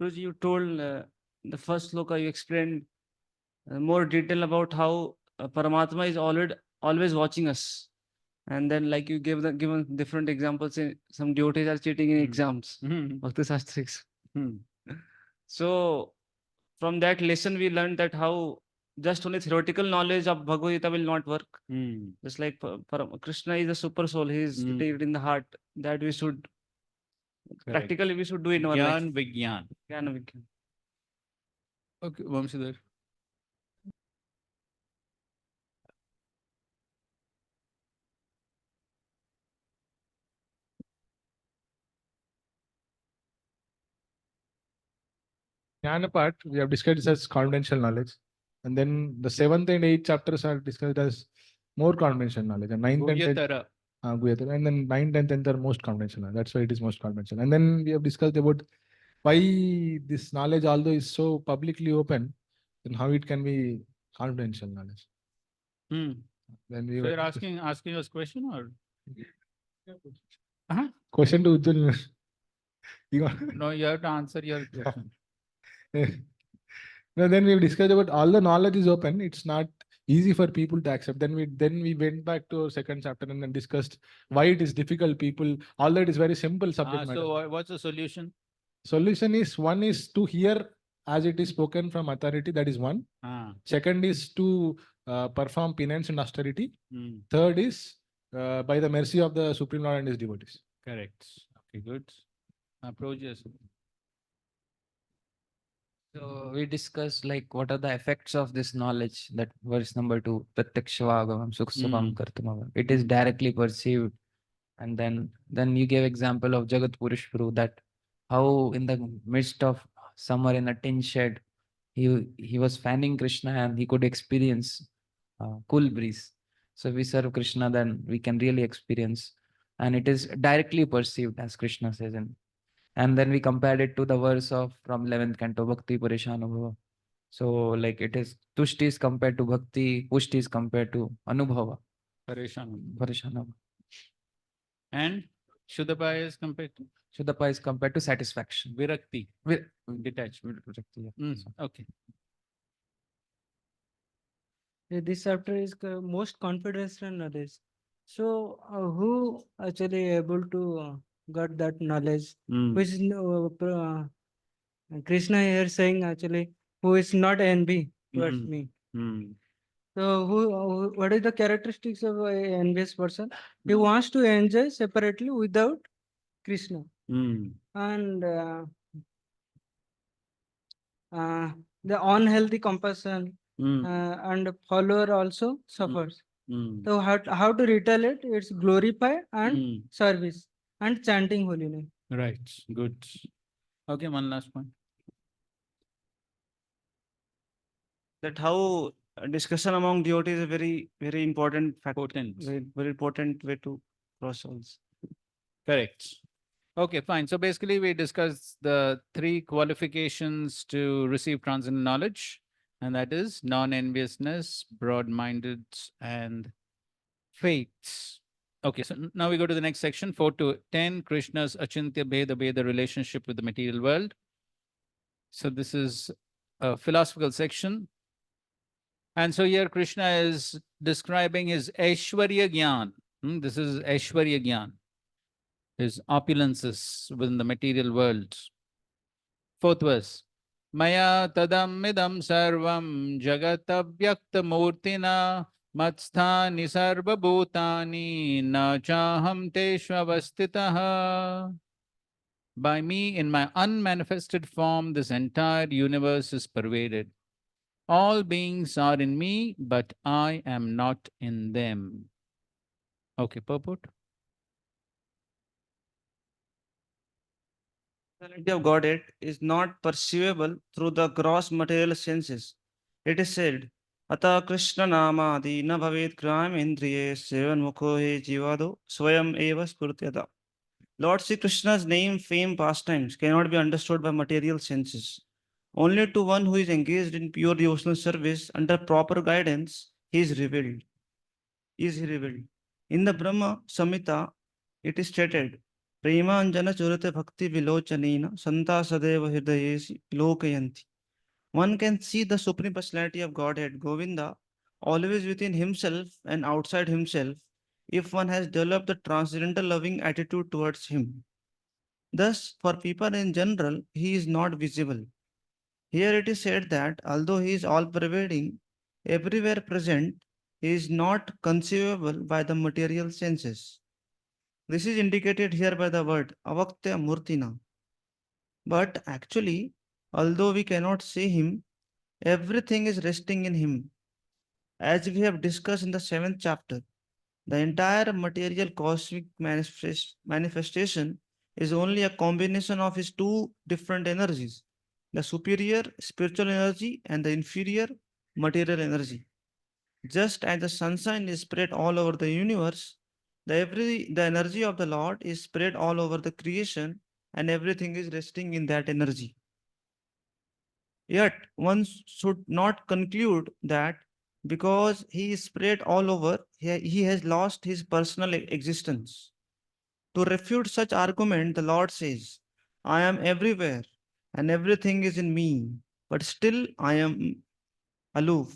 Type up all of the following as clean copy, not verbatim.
Guruji, you told the first sloka, you explained more detail about how Paramatma is always watching us. And then, like you gave the given different examples, some devotees are cheating in exams, Bhakti Shastriks. So, from that lesson, we learned that how just only theoretical knowledge of Bhagavad Gita will not work. Just like Krishna is a super soul, he is retained in the heart. That we should practically we should do in our life. Gyan Vigyan. Jnana Vigyan. Okay, Vamshidhar. Jnana part we have discussed as confidential knowledge, and then the 7th and 8th chapters are discussed as more confidential knowledge, and 9th and 10th, Guhyatara. and then 9th and 10th are most confidential knowledge. That's why it is most confidential. And then we have discussed about why this knowledge, although is so publicly open, then how it can be confidential knowledge. Then we So were you're asking us question or? question to Ujjwal. You want- No, you have to answer your question. No, then we've discussed about all the knowledge is open. It's not easy for people to accept. Then we went back to our second chapter and then discussed why it is difficult. People, although it is very simple subject matter. So what's the solution? Solution is one is to hear as it is spoken from authority. That is one. Second is to perform penance and austerity. Third is by the mercy of the Supreme Lord and his devotees. Correct. Okay, good. Approaches. So we discussed like what are the effects of this knowledge, that verse number 2, Pratyakshavagamam Sukhsupam Kartumam. It is directly perceived. And then you gave example of Jagat Purush Puru, that how in the midst of summer in a tin shed, he was fanning Krishna and he could experience cool breeze. So we serve Krishna, then we can really experience, and it is directly perceived, as Krishna says in. And then we compared it to the verse of from 11th canto, Bhakti Purishanubhava. So like it is Tushti is compared to Bhakti, Pushti is compared to Anubhava. Parishanubhava. And Shuddhapa is compared to? Shuddhapa is compared to satisfaction. Virakti. Detachment. Okay. This chapter is most confidential knowledge. So who actually able to got that knowledge? Which Krishna here saying actually who is not envy towards me. So what is the characteristics of a envious person? He wants to enjoy separately without Krishna. And the unhealthy compassion and follower also suffers. So how to retaliate? It's glorify and service and chanting holy name. Right. Good. Okay, one last point. That how discussion among devotees is a very, very important factor. Very, very important way to cross souls. Correct. Okay, fine. So basically, we discussed the 3 qualifications to receive transcendental knowledge, and that is non-enviousness, broad-minded, and faith. Okay, so now we go to the next section, 4 to 10, Krishna's Achintya Bheda relationship with the material world. So this is a philosophical section. And so here Krishna is describing his Aishwarya Gyan. This is Aishwarya Gyan, his opulences within the material world. 4th verse. Maya tadam midam sarvam jagatavyakta murtina matsthani sarva bhutani na chaham teshvavastitaha. By me, in my unmanifested form, this entire universe is pervaded. All beings are in me, but I am not in them. Okay, purport. Personality of Godhead is not perceivable through the gross material senses. It is said, Ata Krishna Namadi na bhavet gram indriye sevan mukho he jivado swayam eva spurtyada. Lord Sri Krishna's name, fame, pastimes cannot be understood by material senses. Only to one who is engaged in pure devotional service under proper guidance, he is revealed. Is he revealed? In the Brahma Samhita, it is stated, Premanjana churate bhakti vilochanena santa sadeva hridayesi lokayanti. One can see the Supreme Personality of Godhead, Govinda, always within himself and outside himself if one has developed the transcendental loving attitude towards him. Thus, for people in general, he is not visible. Here it is said that although he is all pervading, everywhere present, he is not conceivable by the material senses. This is indicated here by the word avaktya murtina. But actually, although we cannot see him, everything is resting in him. As we have discussed in the seventh chapter, the entire material cosmic manifestation is only a combination of his two different energies, the superior spiritual energy and the inferior material energy. Just as the sunshine is spread all over the universe, the energy of the Lord is spread all over the creation and everything is resting in that energy. Yet one should not conclude that because he is spread all over, he has lost his personal existence. To refute such argument, the Lord says, I am everywhere and everything is in me, but still I am aloof.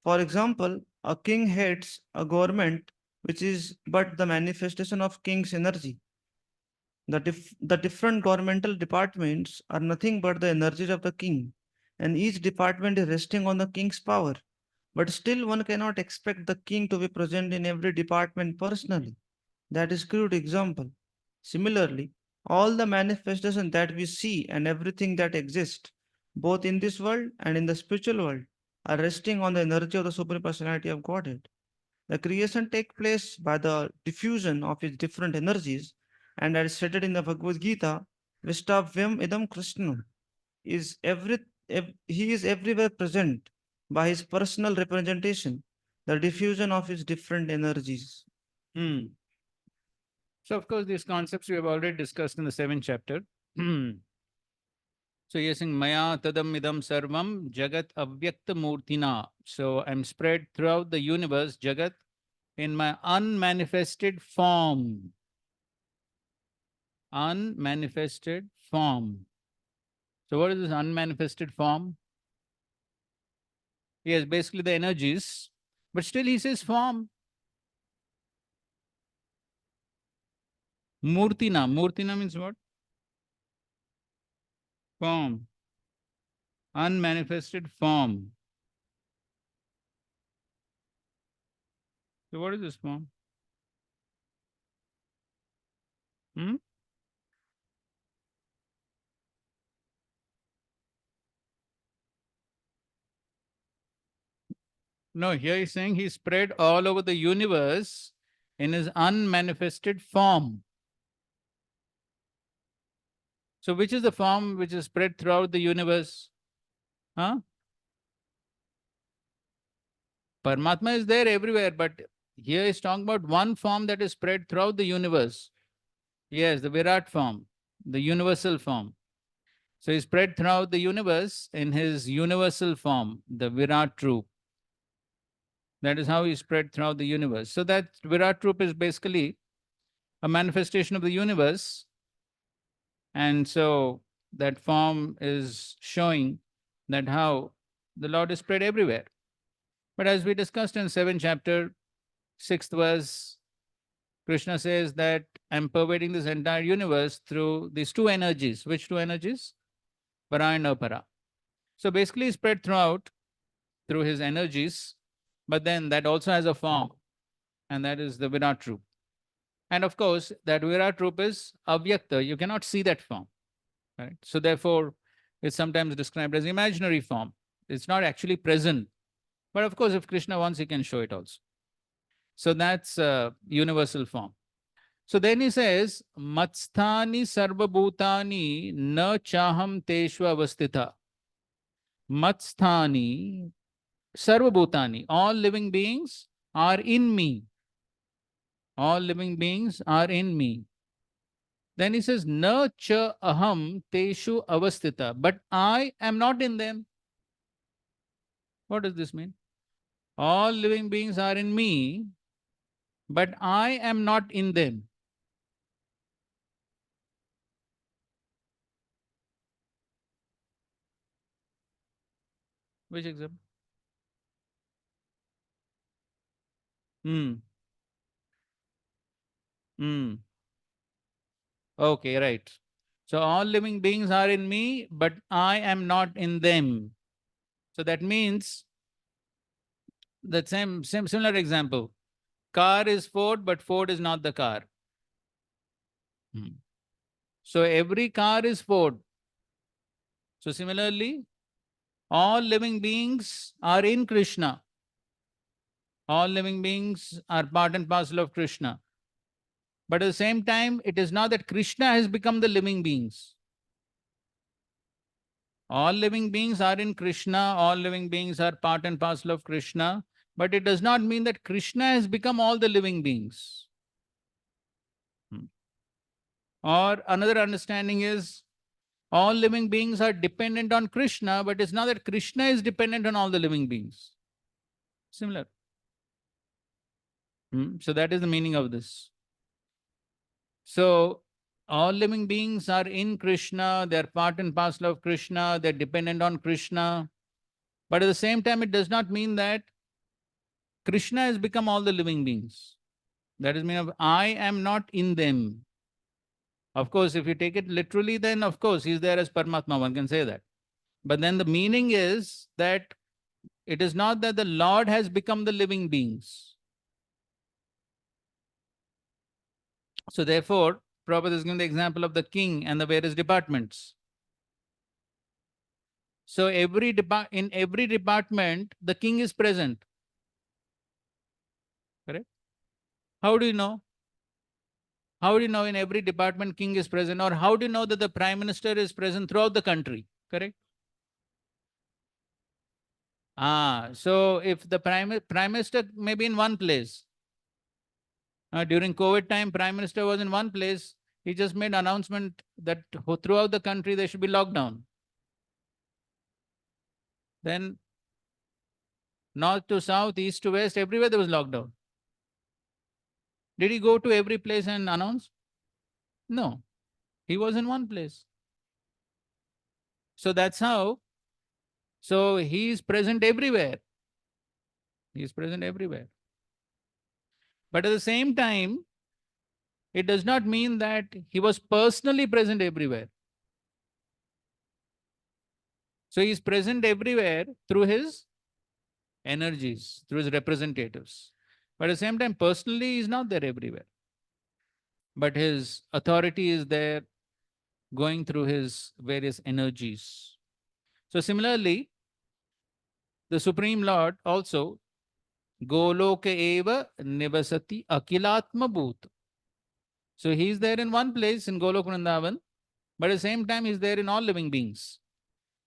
For example, a king heads a government which is but the manifestation of king's energy. The different governmental departments are nothing but the energies of the king, and each department is resting on the king's power. But still, one cannot expect the king to be present in every department personally. That is crude example. Similarly, all the manifestation that we see and everything that exists, both in this world and in the spiritual world, are resting on the energy of the Supreme Personality of Godhead. The creation takes place by the diffusion of its different energies, and as stated in the Bhagavad Gita, Vistavyam idam Krishnam is he is everywhere present by his personal representation, the diffusion of his different energies. So, of course, these concepts we have already discussed in the seventh chapter. So, you're saying Maya Tadam Idam Sarvam Jagat Avyakta Murtina. So, I'm spread throughout the universe, Jagat, in my unmanifested form. Unmanifested form. So, what is this unmanifested form? Yes, basically the energies, but still he says form. Murtina. Murtina means what? Form. Unmanifested form. So, what is this form? Hmm? No, here he's saying he's spread all over the universe in his unmanifested form. So, which is the form which is spread throughout the universe? Huh? Paramatma is there everywhere, but here he's talking about one form that is spread throughout the universe. Yes, the Virat form, the universal form. So, he's spread throughout the universe in his universal form, the Virat Roop. That is how he spread throughout the universe. So, that Virat Roop is basically a manifestation of the universe. And so that form is showing that how the Lord is spread everywhere. But as we discussed in 7th chapter, 6th verse, Krishna says that I'm pervading this entire universe through these two energies. Which two energies? Para and apara. So basically spread throughout through his energies, but then that also has a form, and that is the Virat Roop. And of course, that Virat Roop is avyakta. You cannot see that form. Right? So therefore, it's sometimes described as imaginary form. It's not actually present. But of course, if Krishna wants, he can show it also. So that's universal form. So then he says, Matsthani sarvabhutani na chaham teshva avastita. Matsthani sarvabhutani. All living beings are in me. All living beings are in me. Then he says, Na cha aham teshu avastita. But I am not in them. What does this mean? All living beings are in me, but I am not in them. Which example? Hmm. Hmm. Okay, right. So all living beings are in me, but I am not in them. So that means the similar example. Car is Ford, but Ford is not the car. So every car is Ford. So similarly, all living beings are in Krishna. All living beings are part and parcel of Krishna. But at the same time, it is not that Krishna has become the living beings. All living beings are in Krishna, all living beings are part and parcel of Krishna, but it does not mean that Krishna has become all the living beings. Or another understanding is all living beings are dependent on Krishna, but it's not that Krishna is dependent on all the living beings. Similar. So that is the meaning of this. So all living beings are in Krishna, they're part and parcel of Krishna, they're dependent on Krishna. But at the same time, it does not mean that Krishna has become all the living beings. That is mean of I am not in them. Of course, if you take it literally, then of course he's there as Paramatma, one can say that. But then the meaning is that it is not that the Lord has become the living beings. So therefore, Prabhupada is giving the example of the king and the various departments. So in every department, the king is present. Correct? How do you know? How do you know in every department king is present? Or how do you know that the prime minister is present throughout the country? Correct? So if the prime minister may be in one place. During COVID time, prime minister was in one place. He just made announcement that throughout the country there should be lockdown. Then north to south, east to west, everywhere there was lockdown. Did he go to every place and announce? No. He was in one place. So that's how. So he is present everywhere. He is present everywhere. But at the same time, it does not mean that he was personally present everywhere. So he is present everywhere through his energies, through his representatives. But at the same time, personally, he is not there everywhere. But his authority is there going through his various energies. So similarly, the Supreme Lord also, Goloka eva nivasati akilatma bhut. So he is there in one place in Golok Vrindavan, but at the same time, he is there in all living beings.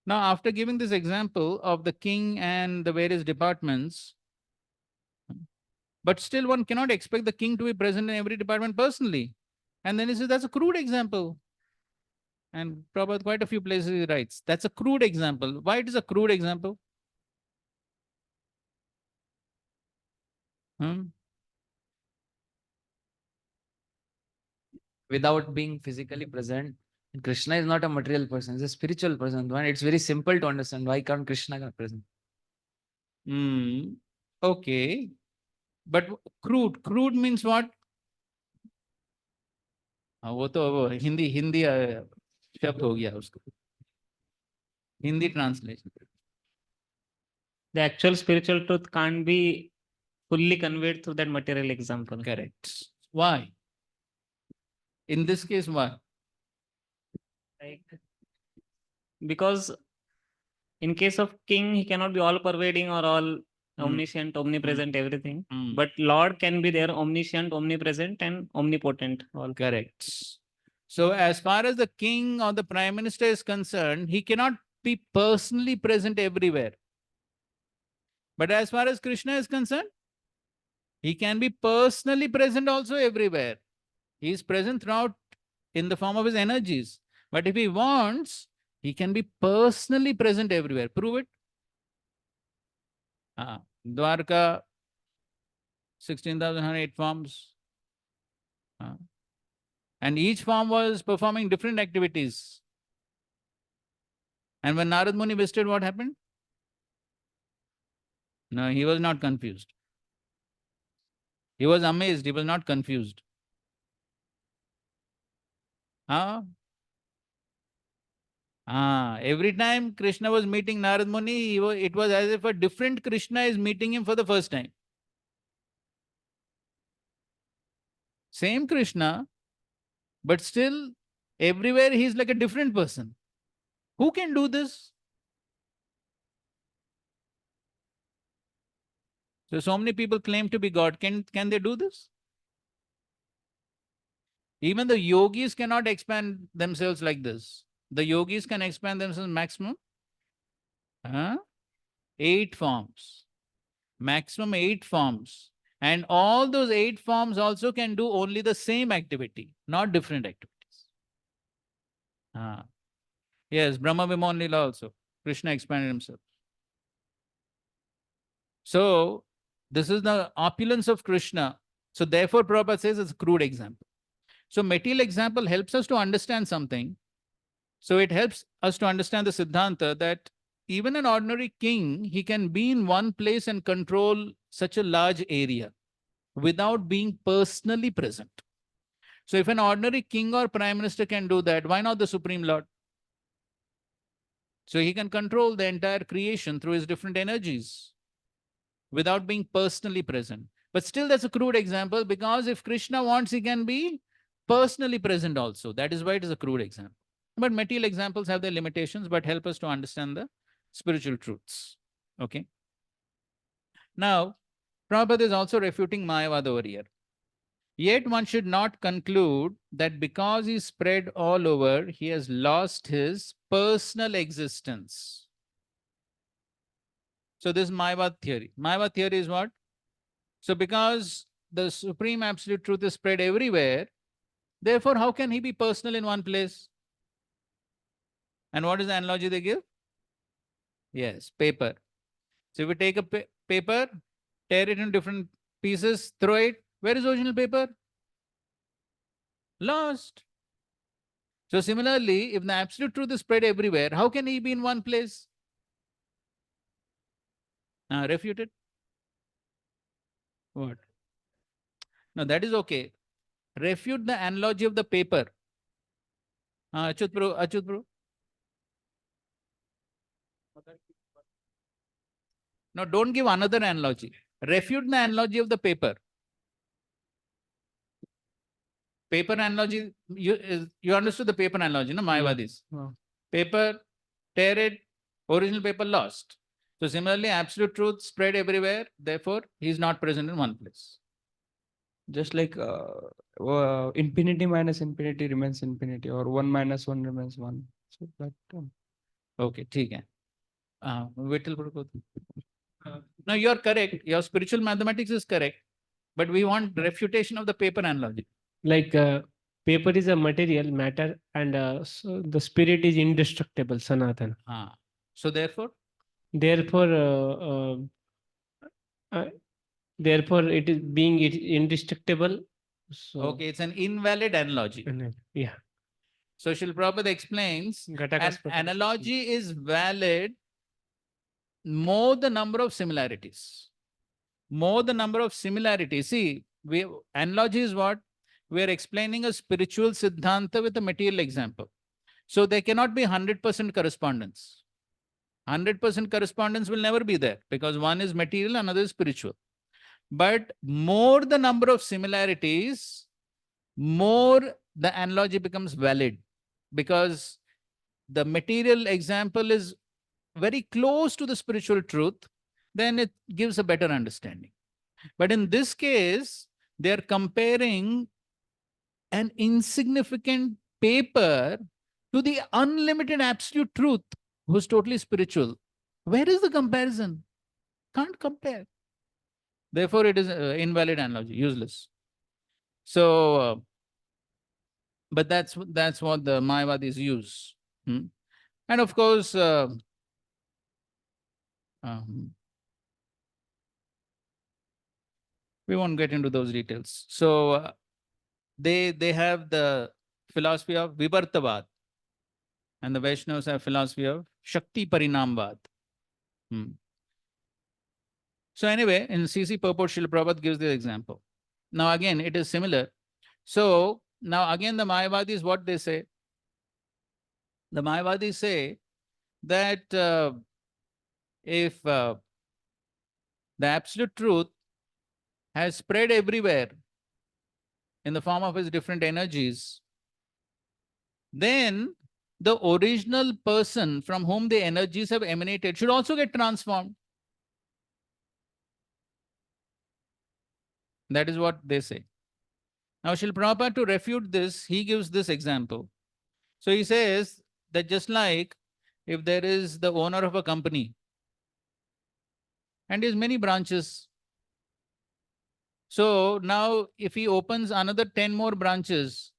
Now, after giving this example of the king and the various departments, but still one cannot expect the king to be present in every department personally. And then he says, that's a crude example. And probably quite a few places he writes, that's a crude example. Why it is a crude example? Without being physically present, Krishna is not a material person, he's a spiritual person. One, it's very simple to understand. Why can't Krishna be present? Okay. But crude means what? वो तो हिंदी शब्द हो गया उसको. Hindi translation. The actual spiritual truth can't be fully conveyed through that material example. Correct. Why? In this case, why? Like, because in case of king, he cannot be all pervading or all omniscient, omnipresent, everything. But Lord can be there, omniscient, omnipresent, and omnipotent. All. Correct. So as far as the king or the prime minister is concerned, he cannot be personally present everywhere. But as far as Krishna is concerned, he can be personally present also everywhere. He is present throughout in the form of his energies. But if he wants, he can be personally present everywhere. Prove it. Dwarka, 16,108 forms. And each form was performing different activities. And when Narad Muni visited, what happened? No, he was not confused. He was amazed. He was not confused. Huh? Every time Krishna was meeting Narad Muni, it was as if a different Krishna is meeting him for the first time. Same Krishna, but still everywhere he's like a different person. Who can do this? So many people claim to be God. Can they do this? Even the yogis cannot expand themselves like this. The yogis can expand themselves maximum 8 forms. Maximum 8 forms. And all those 8 forms also can do only the same activity, not different activities. Yes, Brahma Vimon Lila also. Krishna expanded himself. So, this is the opulence of Krishna. So, therefore, Prabhupada says it's a crude example. So, material example helps us to understand something. So, it helps us to understand the Siddhanta that even an ordinary king, he can be in one place and control such a large area without being personally present. So, if an ordinary king or prime minister can do that, why not the Supreme Lord? So, he can control the entire creation through his different energies without being personally present. But still, that's a crude example because if Krishna wants, he can be personally present also. That is why it is a crude example. But material examples have their limitations, but help us to understand the spiritual truths. Okay. Now, Prabhupada is also refuting Mayavad over here. Yet one should not conclude that because he spread all over, he has lost his personal existence. So this is Mayavad theory. Mayavad theory is what? So because the supreme absolute truth is spread everywhere, therefore how can he be personal in one place? And what is the analogy they give? Yes, paper. So if we take a paper, tear it in different pieces, throw it, where is original paper? Lost. So similarly, if the absolute truth is spread everywhere, how can he be in one place? Refuted. What? No, that is okay. Refute the analogy of the paper. Achut Prabhu. No, don't give another analogy. Refute the analogy of the paper. Paper analogy, you understood the paper analogy, no? Mayavadis. Yeah. Paper, tear it, original paper lost. So similarly, absolute truth spread everywhere. Therefore, he is not present in one place. Just like infinity minus infinity remains infinity, or 1 minus 1 remains 1. So that Okay, ठीक है. Wait till no, you are correct. Your spiritual mathematics is correct, but we want refutation of the paper analogy. Like paper is a material matter, and so the spirit is indestructible, Sanatan. So therefore, Therefore, therefore, it is being indestructible. So okay, it's an invalid analogy. yeah. So Srila Prabhupada explains Ghatakas an analogy is valid more the number of similarities. More the number of similarities. See, analogy is what? We are explaining a spiritual siddhanta with a material example. So there cannot be 100% correspondence. 100% correspondence will never be there because one is material, another is spiritual. But more the number of similarities, more the analogy becomes valid because the material example is very close to the spiritual truth, then it gives a better understanding. But in this case, they are comparing an insignificant paper to the unlimited absolute truth, who's totally spiritual. Where is the comparison? Can't compare. Therefore, it is an invalid analogy, useless. So, but that's what the Mayavadis use. And of course, we won't get into those details. So they have the philosophy of Vibartavad, and the Vaishnavas have philosophy of Shakti Parinamvad. So anyway, in CC purport, Srila Prabhupada gives the example. Now again, it is similar. So now again, the Mayavadis, what they say? The Mayavadis say that if the absolute truth has spread everywhere in the form of its different energies, then the original person from whom the energies have emanated should also get transformed. That is what they say. Now, Srila Prabhupada, to refute this, he gives this example. So he says that just like if there is the owner of a company and he has many branches, so now if he opens another 10 more branches,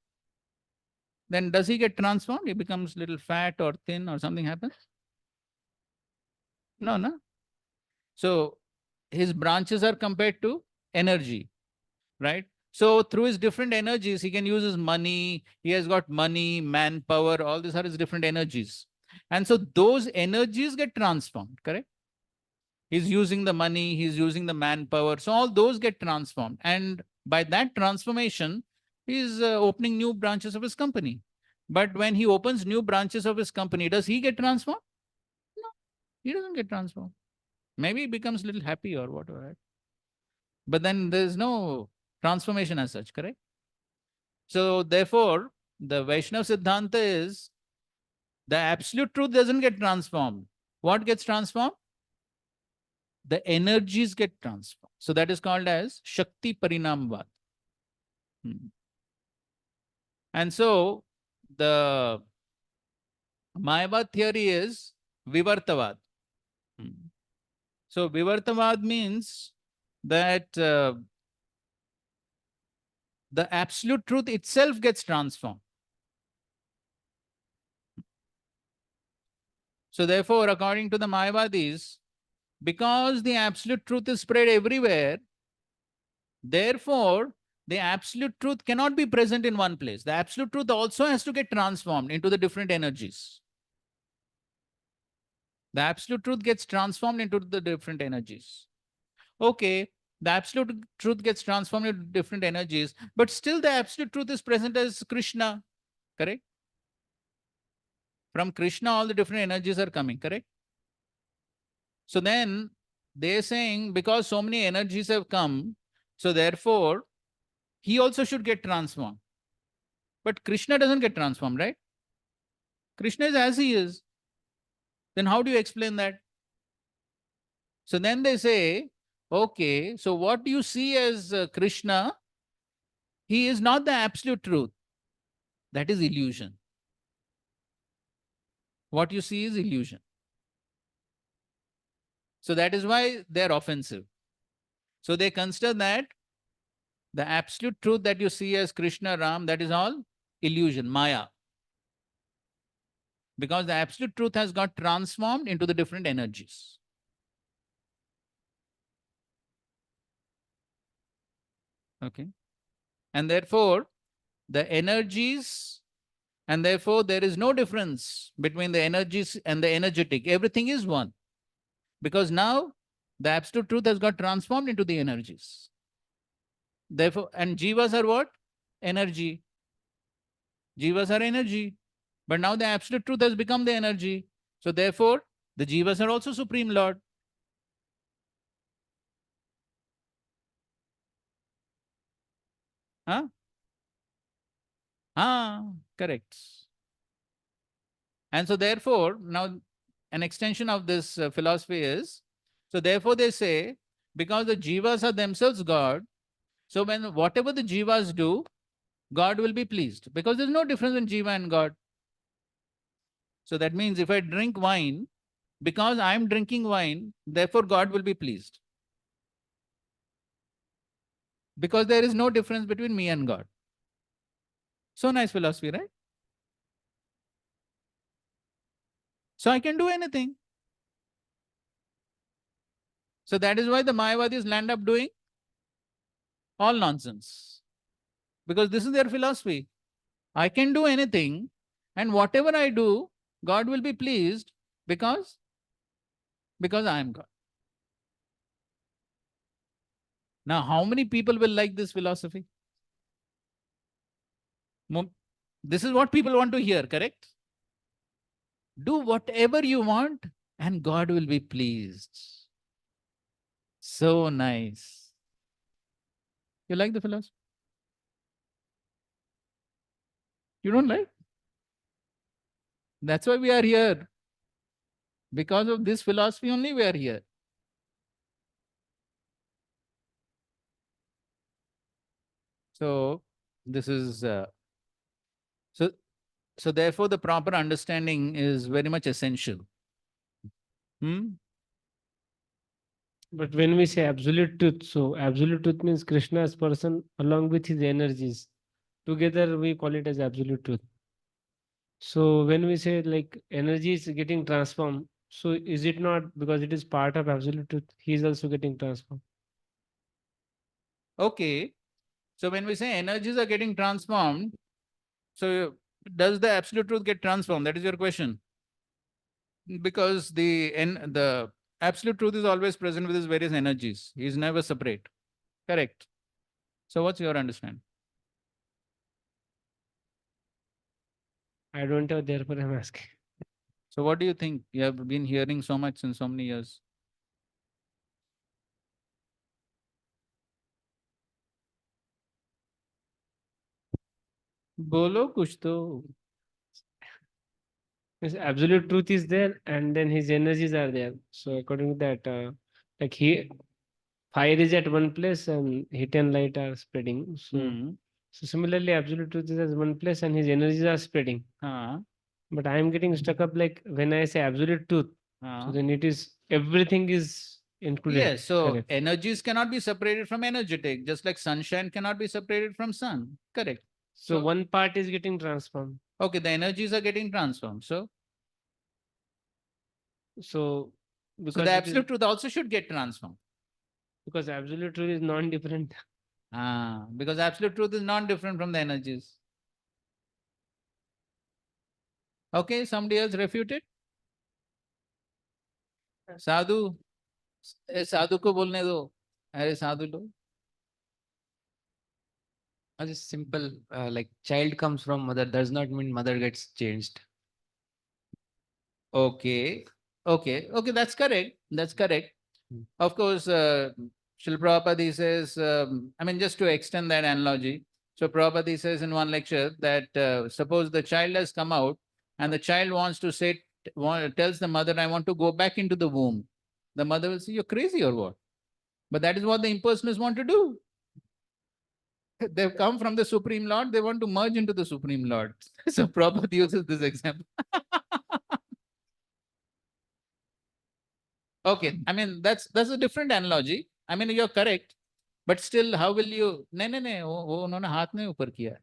then does he get transformed? He becomes little fat or thin or something happens? No, no. So his branches are compared to energy, right? So through his different energies, he can use his money. He has got money, manpower, all these are his different energies. And so those energies get transformed, correct? He's using the money, he's using the manpower. So all those get transformed. And by that transformation, he's opening new branches of his company. But when he opens new branches of his company, does he get transformed? No, he doesn't get transformed. Maybe he becomes a little happy or whatever, right? But then there's no transformation as such, correct? So therefore, the Vaishnava Siddhanta is the absolute truth doesn't get transformed. What gets transformed? The energies get transformed. So that is called as Shakti Parinamvad. And so the Mayavad theory is Vivartavad. So Vivartavad means that the absolute truth itself gets transformed. So therefore, according to the Mayavadis, because the absolute truth is spread everywhere, therefore, the absolute truth cannot be present in one place. The absolute truth also has to get transformed into the different energies. The absolute truth gets transformed into the different energies. Okay, the absolute truth gets transformed into different energies, but still the absolute truth is present as Krishna, correct? From Krishna, all the different energies are coming, correct? So then they're saying because so many energies have come, so therefore he also should get transformed. But Krishna doesn't get transformed, right? Krishna is as he is. Then how do you explain that? So then they say, okay, so what you see as Krishna, he is not the absolute truth. That is illusion. What you see is illusion. So that is why they're offensive. So they consider that the absolute truth that you see as Krishna, Ram, that is all illusion, Maya. Because the absolute truth has got transformed into the different energies. Okay. And therefore, the energies, and therefore there is no difference between the energies and the energetic. Everything is one. Because now the absolute truth has got transformed into the energies. Therefore, and jivas are what? Energy. Jivas are energy. But now the absolute truth has become the energy. So therefore, the jivas are also Supreme Lord. Huh? Correct. And so therefore, now an extension of this philosophy is, so therefore they say, because the jivas are themselves God, so when whatever the jivas do, God will be pleased. Because there's no difference in jiva and God. So that means if I drink wine, because I am drinking wine, therefore God will be pleased. Because there is no difference between me and God. So nice philosophy, right? So I can do anything. So that is why the Mayavadis land up doing all nonsense. Because this is their philosophy. I can do anything, and whatever I do, God will be pleased because I am God. Now, how many people will like this philosophy? This is what people want to hear, correct? Do whatever you want and God will be pleased. So nice. You like the philosophy? You don't like? That's why we are here. Because of this philosophy only we are here. So this is so therefore the proper understanding is very much essential. But when we say absolute truth, so absolute truth means Krishna as person along with his energies. Together we call it as absolute truth. So when we say like energy is getting transformed, so is it not because it is part of absolute truth? He is also getting transformed. Okay. So when we say energies are getting transformed, so does the absolute truth get transformed? That is your question. Because the absolute truth is always present with his various energies. He is never separate. Correct. So what's your understanding? I don't have, therefore I'm asking. So what do you think? You have been hearing so much in so many years. Bolo kuch to. Yes, absolute truth is there, and then his energies are there. So according to that, like fire is at one place and heat and light are spreading. So similarly, absolute truth is at one place and his energies are spreading. But I am getting stuck up like when I say absolute truth, so then it is everything is included. Yes, so Correct. energies cannot be separated from energetic, just like sunshine cannot be separated from sun. Correct. So one part is getting transformed. Okay, the energies are getting transformed. So So because the it is- absolute truth also should get transformed. because absolute truth is non-different. Because absolute truth is non-different from the energies. Okay, somebody else refute it? साधु साधु को बोलने दो अरे साधु लो Just simple, like child comes from mother does not mean mother gets changed. Okay, that's correct. That's correct. Hmm. Of course, Srila Prabhupada says, I mean, just to extend that analogy, so Prabhupada says in one lecture that suppose the child has come out and the child wants to say, tells the mother, I want to go back into the womb. The mother will say, you're crazy or what? But that is what the impersonalists want to do. They've come from the Supreme Lord, they want to merge into the Supreme Lord. So Prabhupada uses this example. Okay, I mean that's a different analogy. I mean you're correct, but still, how will you? नहीं वो उन्होंने हाथ में ऊपर किया है.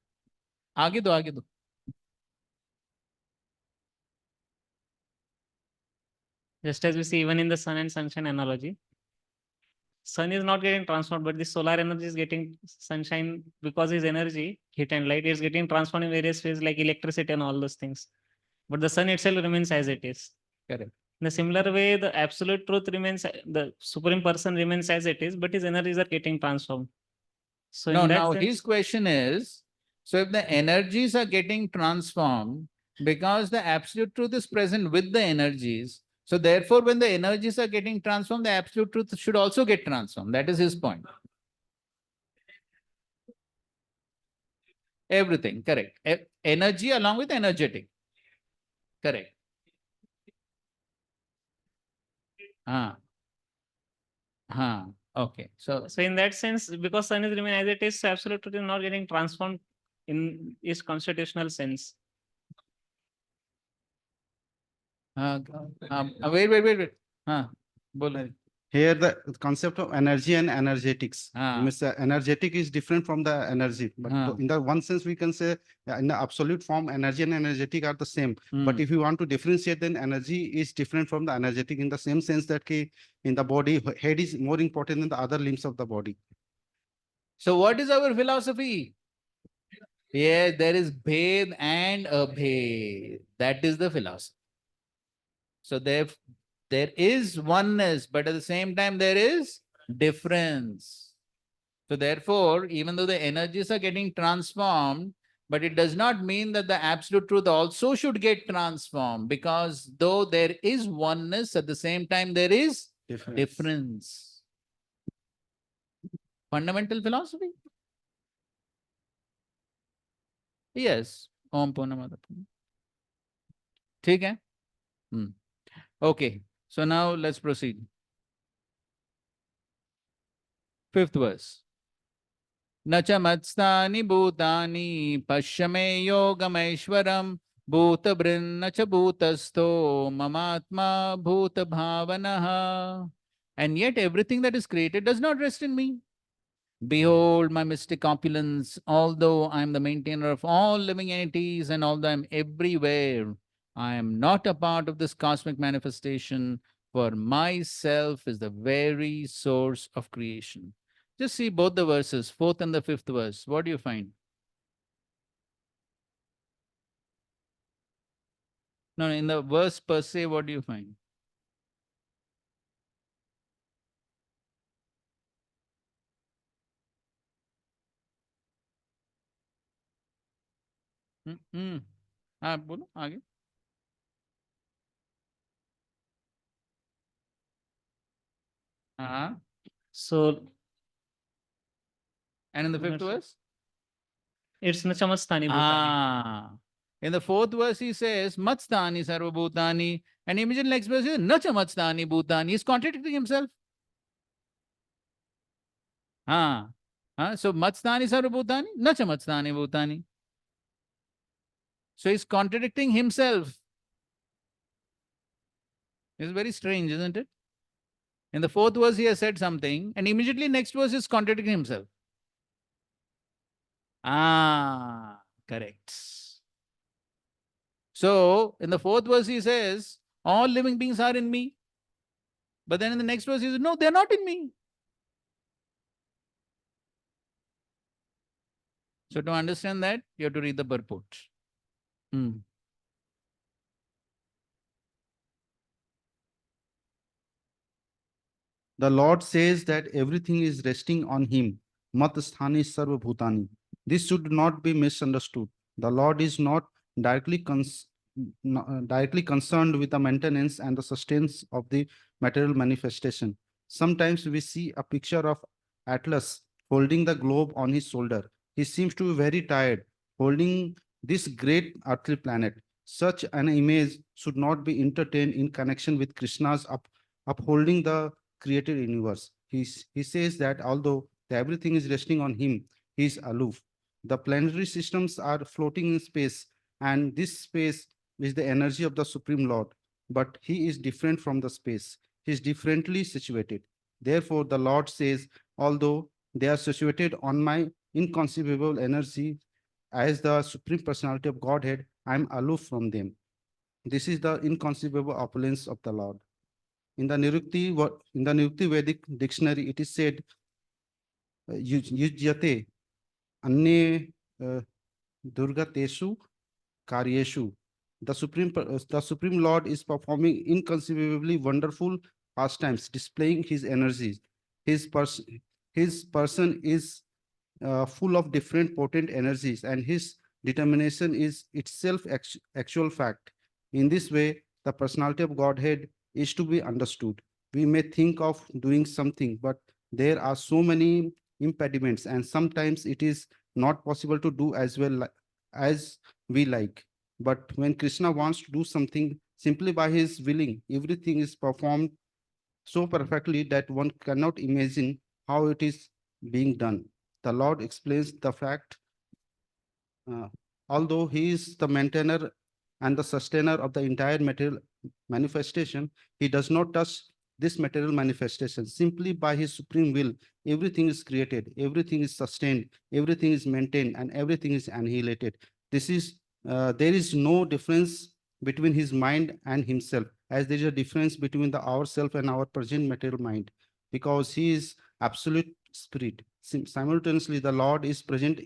आगे दो. Just as we see even in the sun and sunshine analogy, sun is not getting transformed, but the solar energy is getting sunshine because his energy, heat and light, is getting transformed in various ways like electricity and all those things. But the sun itself remains as it is. Correct. In a similar way, the absolute truth remains, the supreme person remains as it is, but his energies are getting transformed. So No, in that now sense, his question is, so if the energies are getting transformed because the absolute truth is present with the energies, so therefore when the energies are getting transformed, the absolute truth should also get transformed. That is his point. Everything, correct. Energy along with energetic. Correct. Okay. So in that sense, because sun is remain as it is, so absolute truth is not getting transformed in its constitutional sense. wait. बोलो. Here the concept of energy and energetics. Ah. Means energetic is different from the energy. But in the one sense, we can say in the absolute form, energy and energetic are the same. But if you want to differentiate, then energy is different from the energetic in the same sense that in the body, head is more important than the other limbs of the body. So what is our philosophy? Yeah, there is bhed and abhed. That is the philosophy. So there is oneness, but at the same time there is difference. So therefore, even though the energies are getting transformed, but it does not mean that the absolute truth also should get transformed, because though there is oneness, at the same time there is difference. Fundamental philosophy. Yes. Om Purnamada. ठीक है? Okay. So now let's proceed. Fifth verse. न च मत्स्थानि भूतानि पश्य मे योगमैश्वरम् भूतभृन्न च भूतस्थो ममात्मा bhutbhavanah. And yet everything that is created does not rest in me. Behold my mystic opulence, although I am the maintainer of all living entities and although I am everywhere, I am not a part of this cosmic manifestation, for myself is the very source of creation. Just see both the verses, fourth and the fifth verse. What do you find? No, in the verse per se, what do you find? हाँ बोलो आगे. हाँ. So And in the fifth verse? it's Nachamastani Bhutani. Ah. In the fourth verse, he says, Matstani Sarvabhutani. And immediately next verse is Nacha Matstani Bhutani. He's contradicting himself. So Matstani Sarvabhutani, Nacha Matstani Bhutani. So he's contradicting himself. It's very strange, isn't it? In the fourth verse, he has said something, and immediately next verse is contradicting himself. Correct. So, in the fourth verse, he says, all living beings are in me. But then in the next verse, he says, no, they're not in me. So, to understand that, you have to read the purport. The Lord says that everything is resting on him. Mat sthani sarva bhutani. This should not be misunderstood. The Lord is not directly concerned with the maintenance and the sustenance of the material manifestation. Sometimes we see a picture of Atlas holding the globe on his shoulder. He seems to be very tired, holding this great earthly planet. Such an image should not be entertained in connection with Krishna's upholding the created universe. He says that although everything is resting on him, he is aloof. The planetary systems are floating in space, and this space is the energy of the Supreme Lord. But he is different from the space. He is differently situated. Therefore, the Lord says, although they are situated on my inconceivable energy as the Supreme Personality of Godhead, I am aloof from them. This is the inconceivable opulence of the Lord. In the Nirukti Vedic dictionary, it is said, yujyate anye durgateshu karyeshu. The Supreme Lord is performing inconceivably wonderful pastimes, displaying his energies. His person is full of different potent energies, and his determination is itself actual fact. In this way, the personality of Godhead is to be understood. We may think of doing something, but there are so many impediments, and sometimes it is not possible to do as well as we like. But when Krishna wants to do something, simply by his willing, everything is performed so perfectly that one cannot imagine how it is being done. The Lord explains the fact, although he is the maintainer and the sustainer of the entire material manifestation, he does not touch this material manifestation. Simply by his supreme will, everything is created, everything is sustained, everything is maintained, and everything is annihilated. There is no difference between his mind and himself, as there is a difference between the ourself and our present material mind, because he is absolute spirit. Simultaneously, the Lord is present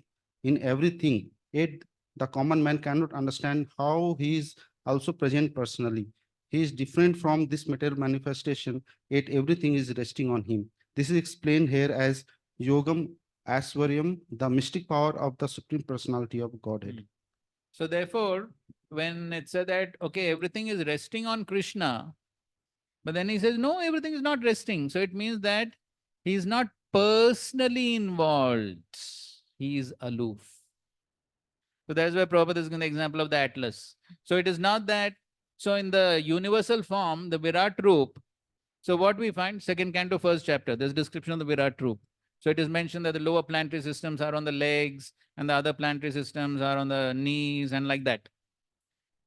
in everything, yet the common man cannot understand how he is also present personally. He is different from this material manifestation, yet everything is resting on him. This is explained here as yogam Aswaryam, the mystic power of the Supreme Personality of Godhead. So therefore, when it said that, okay, everything is resting on Krishna, but then he says, no, everything is not resting. So it means that he is not personally involved. He is aloof. So that's why Prabhupada is giving the example of the Atlas. So it is not that, so in the universal form, the Virat Roop, so what we find, second canto, first chapter, there's description of the Virat Roop. So it is mentioned that the lower planetary systems are on the legs and the other planetary systems are on the knees and like that.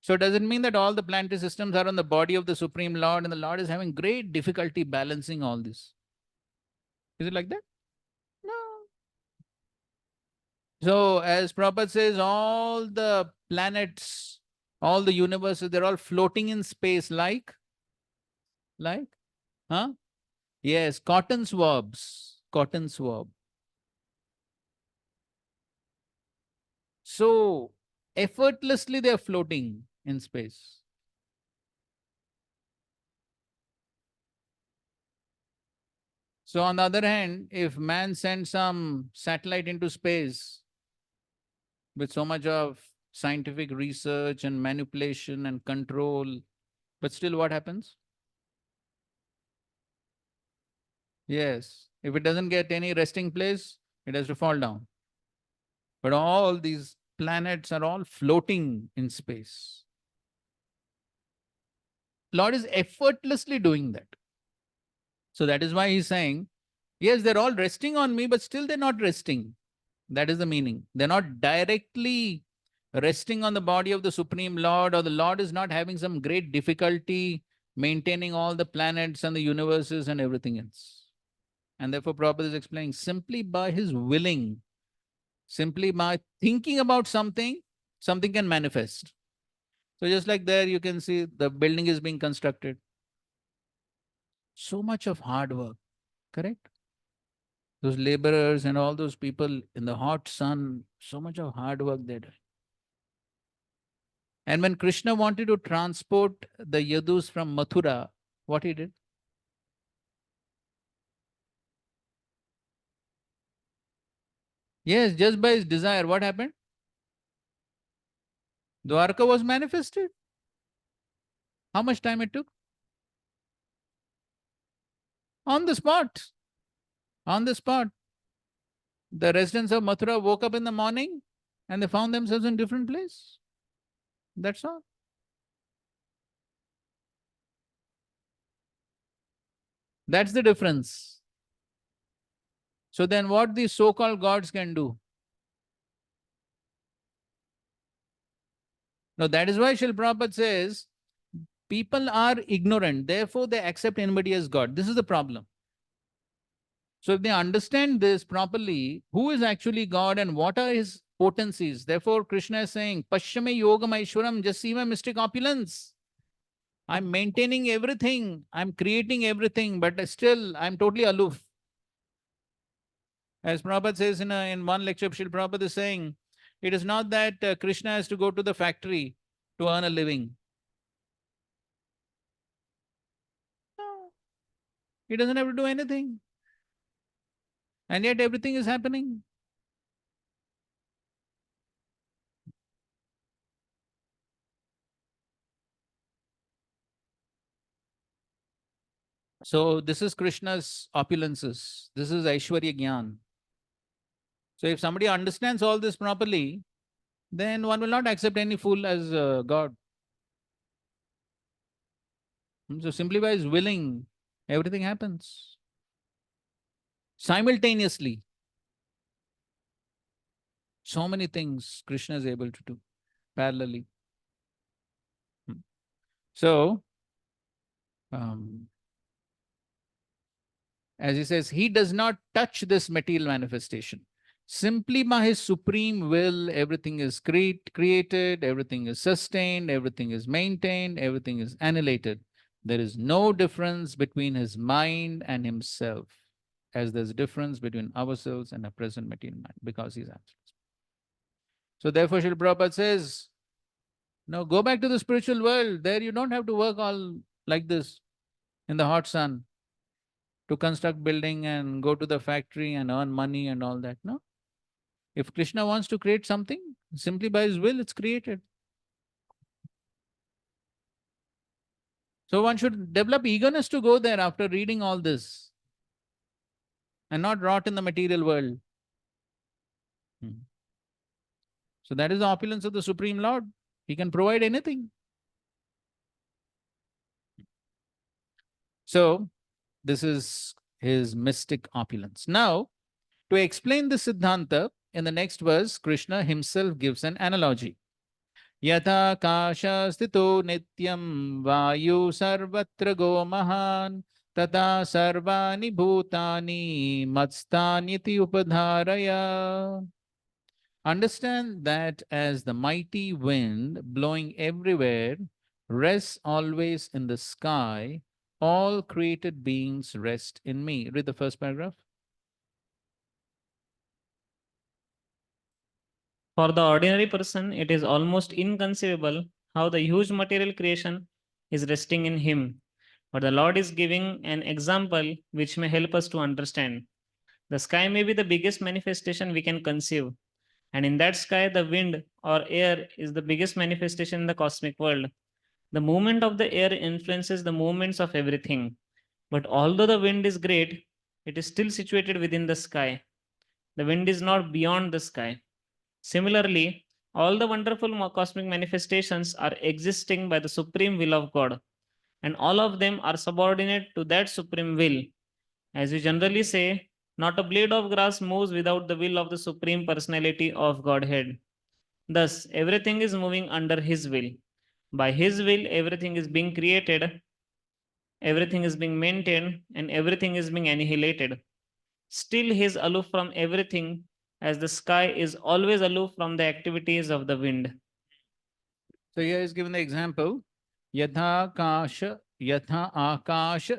So does it mean that all the planetary systems are on the body of the Supreme Lord and the Lord is having great difficulty balancing all this? Is it like that? No. So as Prabhupada says, all the planets, all the universes, they're all floating in space like, huh? Yes, cotton swabs, cotton swab. So effortlessly they're floating in space. So on the other hand, if man sends some satellite into space with so much of scientific research and manipulation and control, but still what happens? Yes, if it doesn't get any resting place, it has to fall down. But all these planets are all floating in space. Lord is effortlessly doing that. So that is why he's saying, yes, they're all resting on me, but still they're not resting. That is the meaning. They're not directly resting on the body of the Supreme Lord, or the Lord is not having some great difficulty maintaining all the planets and the universes and everything else. And therefore, Prabhupada is explaining, simply by his willing, simply by thinking about something, something can manifest. So just like there, you can see the building is being constructed. So much of hard work, correct? Those laborers and all those people in the hot sun, so much of hard work they did. And when Krishna wanted to transport the Yadus from Mathura, what he did? Yes, just by his desire, what happened? Dwarka was manifested. How much time it took? On the spot. On the spot. The residents of Mathura woke up in the morning and they found themselves in different place. That's all. That's the difference. So then what these so-called gods can do? Now that is why Srila Prabhupada says, people are ignorant, therefore they accept anybody as God. This is the problem. So if they understand this properly, who is actually God and what are his potencies? Therefore Krishna is saying, Pashyame Yogam Aishwaram, just see my mystic opulence. I'm maintaining everything, I'm creating everything, but still I'm totally aloof. As Prabhupada says in one lecture, Srila Prabhupada is saying, it is not that Krishna has to go to the factory to earn a living. No. He doesn't have to do anything. And yet everything is happening. So this is Krishna's opulences. This is Aishwarya Gyan. So if somebody understands all this properly, then one will not accept any fool as God. So simply by his willing, everything happens. Simultaneously. So many things Krishna is able to do parallelly. So, as he says, he does not touch this material manifestation. Simply by his supreme will, everything is created, everything is sustained, everything is maintained, everything is annihilated. There is no difference between his mind and himself, as there's a difference between ourselves and a present material mind, because he's absolute. So therefore, Srila Prabhupada says, no, go back to the spiritual world. There you don't have to work all like this in the hot sun. to construct building and go to the factory and earn money and all that. No. If Krishna wants to create something, simply by his will, it's created. So one should develop eagerness to go there after reading all this and not rot in the material world. So that is the opulence of the Supreme Lord. He can provide anything. So this is his mystic opulence. Now, to explain the Siddhanta, in the next verse, Krishna himself gives an analogy. Yatha kasha sthito nityam vayu sarvatra go mahan tata sarvani bhutani matstanyati upadharaya. Understand that as the mighty wind blowing everywhere rests always in the sky, all created beings rest in me. Read the first paragraph. For the ordinary person, it is almost inconceivable how the huge material creation is resting in him. But the Lord is giving an example which may help us to understand. The sky may be the biggest manifestation we can conceive. And in that sky, the wind or air is the biggest manifestation in the cosmic world. The movement of the air influences the movements of everything. But although the wind is great, it is still situated within the sky. The wind is not beyond the sky. Similarly, all the wonderful cosmic manifestations are existing by the supreme will of God, and all of them are subordinate to that supreme will. As we generally say, not a blade of grass moves without the will of the supreme personality of Godhead. Thus, everything is moving under His will. By His will, everything is being created, everything is being maintained, and everything is being annihilated. Still, He is aloof from everything, as the sky is always aloof from the activities of the wind. So here is given the example. Yatha akash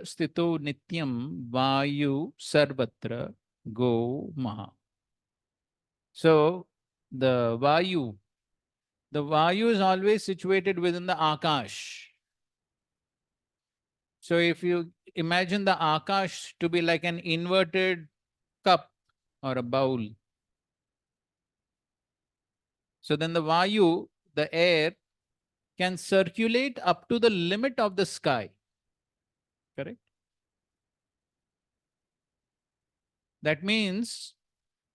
sthito nityam vayu sarvatra go maha. So the vayu is always situated within the akash. So if you imagine the akash to be like an inverted cup or a bowl, so then the vayu, the air, can circulate up to the limit of the sky. Correct? That means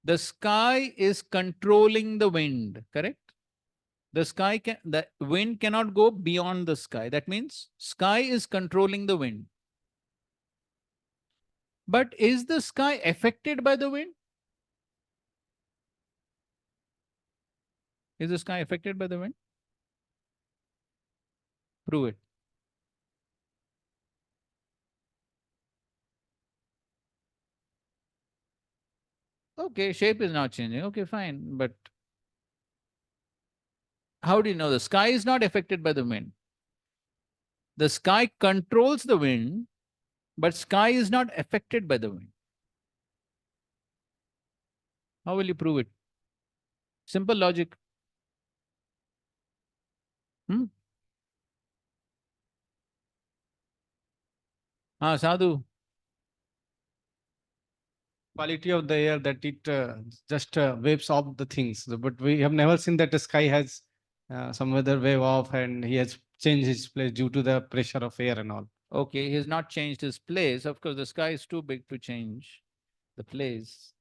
the sky is controlling the wind. Correct? The wind cannot go beyond the sky. That means sky is controlling the wind. But is the sky affected by the wind? Is the sky affected by the wind? Prove it. Okay, shape is not changing. Okay, fine. But how do you know the sky is not affected by the wind? The sky controls the wind, but sky is not affected by the wind. How will you prove it? Simple logic. Sadhu. Quality of the air that it just waves off the things. But we have never seen that the sky has some weather wave off and he has changed his place due to the pressure of air and all. Okay, he has not changed his place. Of course, the sky is too big to change the place.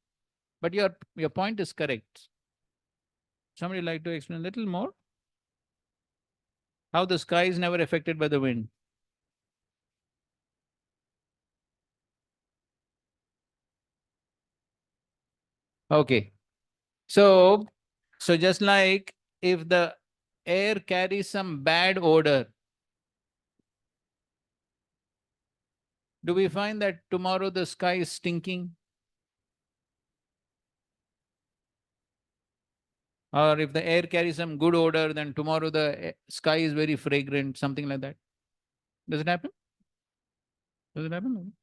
But your point is correct. Somebody like to explain a little more? How the sky is never affected by the wind? Okay. So just like if the air carries some bad odor, do we find that tomorrow the sky is stinking? Or if the air carries some good odor, then tomorrow the sky is very fragrant, something like that. Does it happen? Does it happen?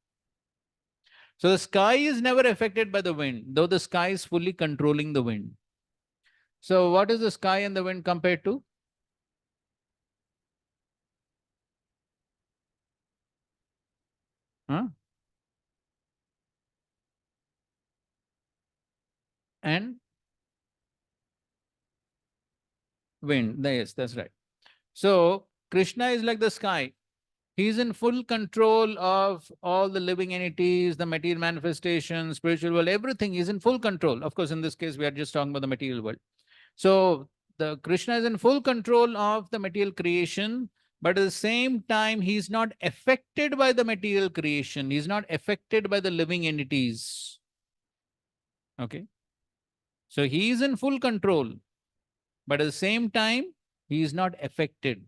So the sky is never affected by the wind, though the sky is fully controlling the wind. So what is the sky and the wind compared to? Huh? and wind. Yes, that's right. So Krishna is like the sky. He's in full control of all the living entities, the material manifestations, spiritual world, everything. He's in full control. Of course, in this case, we are just talking about the material world. So the Krishna is in full control of the material creation, but at the same time, he's not affected by the material creation. He's not affected by the living entities. Okay. So he is in full control, but at the same time, he is not affected.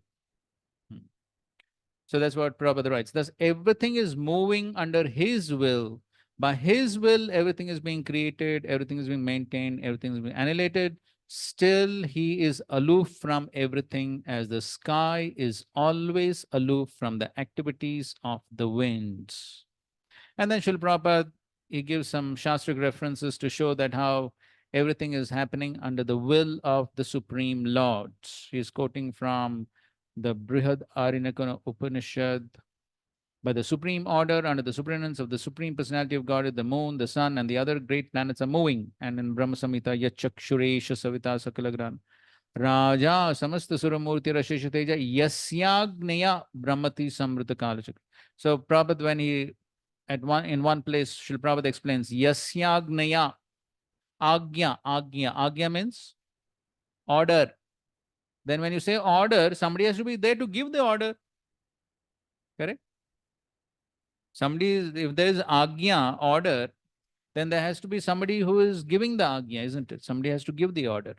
So that's what Prabhupada writes. Thus, everything is moving under his will. By his will, everything is being created, everything is being maintained, everything is being annihilated. Still, he is aloof from everything, as the sky is always aloof from the activities of the winds. And then Srila Prabhupada, he gives some Shastric references to show that how everything is happening under the will of the Supreme Lord. He's quoting from the Brihad Arinakana Upanishad. By the supreme order, under the supremacy of the Supreme Personality of God, the moon, the sun, and the other great planets are moving. And in Brahma Samhita, Yachakshuresha Savita Sakalagran. Raja Samasta Suramurti Rashesha Teja Yasyagneya Brahmati Samrita Kalachak. So Prabhupada, when he in one place, Srila Prabhupada explains Yasyagneya Agya means order. Then when you say order, somebody has to be there to give the order. Correct? If there is agya, order, then there has to be somebody who is giving the agya, isn't it? Somebody has to give the order.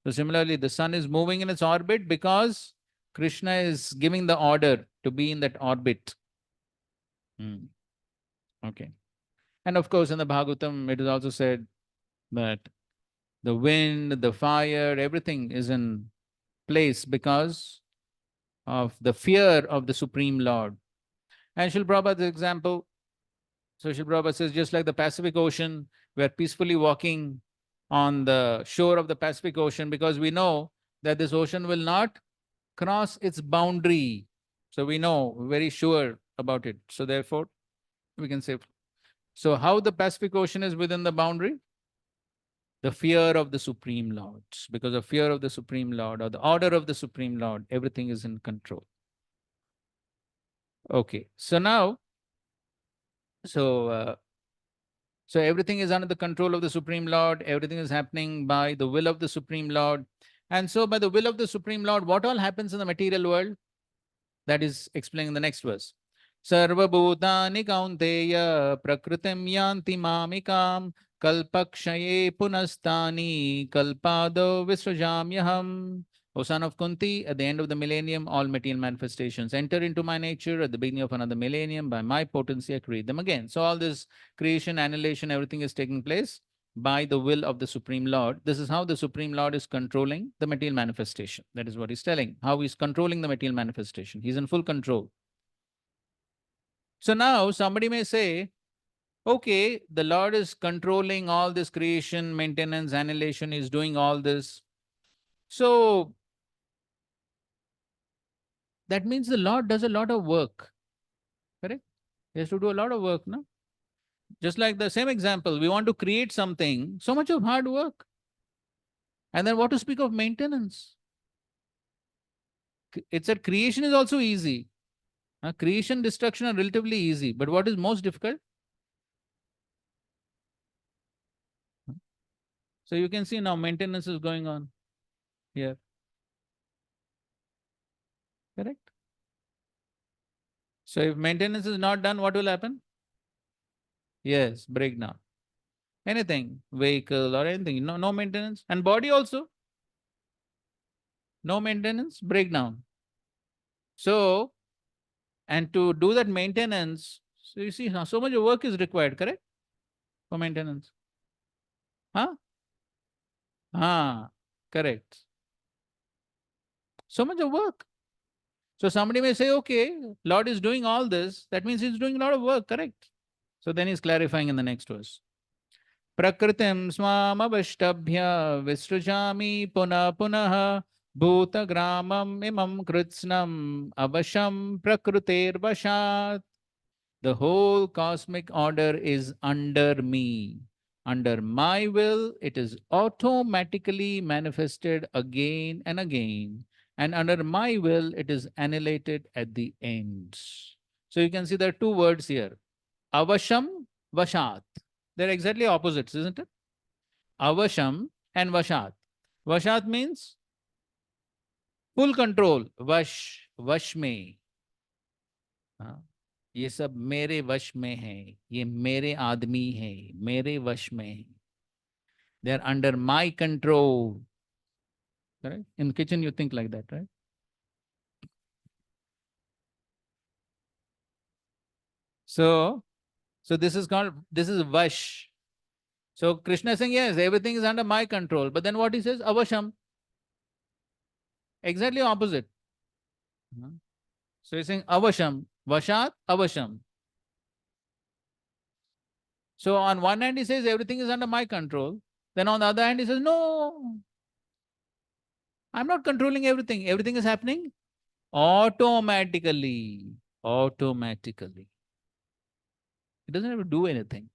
So similarly, the sun is moving in its orbit because Krishna is giving the order to be in that orbit. Okay. And of course, in the Bhagavatam, it is also said that the wind, the fire, everything is in place because of the fear of the Supreme Lord. And Srila Prabhupada's example, so Srila Prabhupada says, just like the Pacific Ocean, we are peacefully walking on the shore of the Pacific Ocean because we know that this ocean will not cross its boundary. So we know, very sure about it. So therefore, we can say, so how the Pacific Ocean is within the boundary? The fear of the Supreme Lord. Because of fear of the Supreme Lord or the order of the Supreme Lord, everything is in control. Okay, so now, so everything is under the control of the Supreme Lord. Everything is happening by the will of the Supreme Lord. And so by the will of the Supreme Lord, what all happens in the material world? That is explained in the next verse. Sarva bhutani kaunteya prakritim yanti mamikam kalpakshaye punastani kalpado visrajamyaham. O son of Kunti, at the end of the millennium, all material manifestations enter into my nature. At the beginning of another millennium, by my potency, I create them again. So all this creation, annihilation, everything is taking place by the will of the Supreme Lord. This is how the Supreme Lord is controlling the material manifestation. That is what he's telling, how he's controlling the material manifestation. He's in full control. So now somebody may say, okay, the Lord is controlling all this creation, maintenance, annihilation, is doing all this. So that means the Lord does a lot of work. Correct? He has to do a lot of work, no? Just like the same example, we want to create something, so much of hard work. And then what to speak of maintenance? It's that creation is also easy. Creation, destruction are relatively easy. But what is most difficult? So you can see now maintenance is going on here. Correct? So if maintenance is not done, what will happen? Yes, breakdown. Anything, vehicle or anything, no maintenance. And body also. No maintenance, breakdown. So, and to do that maintenance, so you see, so much of work is required, correct? For maintenance. Correct. So much of work. So somebody may say, okay, Lord is doing all this. That means he's doing a lot of work, correct? So then he's clarifying in the next verse. Prakritim swamavashtabhya visrujami puna punaha bhuta gramam imam kritsnam avasham prakrutir vashat. The whole cosmic order is under me. Under my will, it is automatically manifested again and again. And under my will, it is annihilated at the ends. So you can see there are two words here. Avasham, Vashat. They're exactly opposites, isn't it? Avasham and Vashat. Vashat means full control. Vash में. हाँ, ये सब मेरे वश में है, ये मेरे आदमी है, मेरे वश में है. They are under my control. Correct? In kitchen, you think like that, right? So this is Vash. So Krishna is saying, yes, everything is under my control. But then what he says? Avasham. Exactly opposite. So he's saying Avasham. Vashat, Avasham. So on one hand, he says everything is under my control. Then on the other hand, he says, no, I'm not controlling everything. Everything is happening automatically. Automatically. It doesn't have to do anything.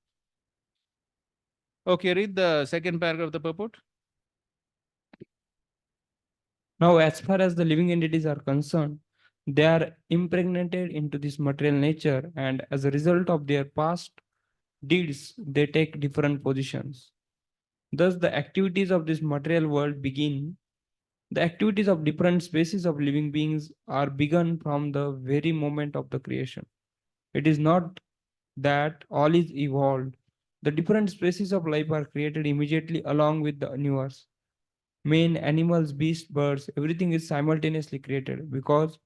Okay, read the second paragraph of the purport. Now, as far as the living entities are concerned, they are impregnated into this material nature, and as a result of their past deeds, they take different positions. Thus, the activities of this material world begin. The activities of different species of living beings are begun from the very moment of the creation. It is not that all is evolved. The different species of life are created immediately along with the universe. Men, animals, beasts, birds, everything is simultaneously created because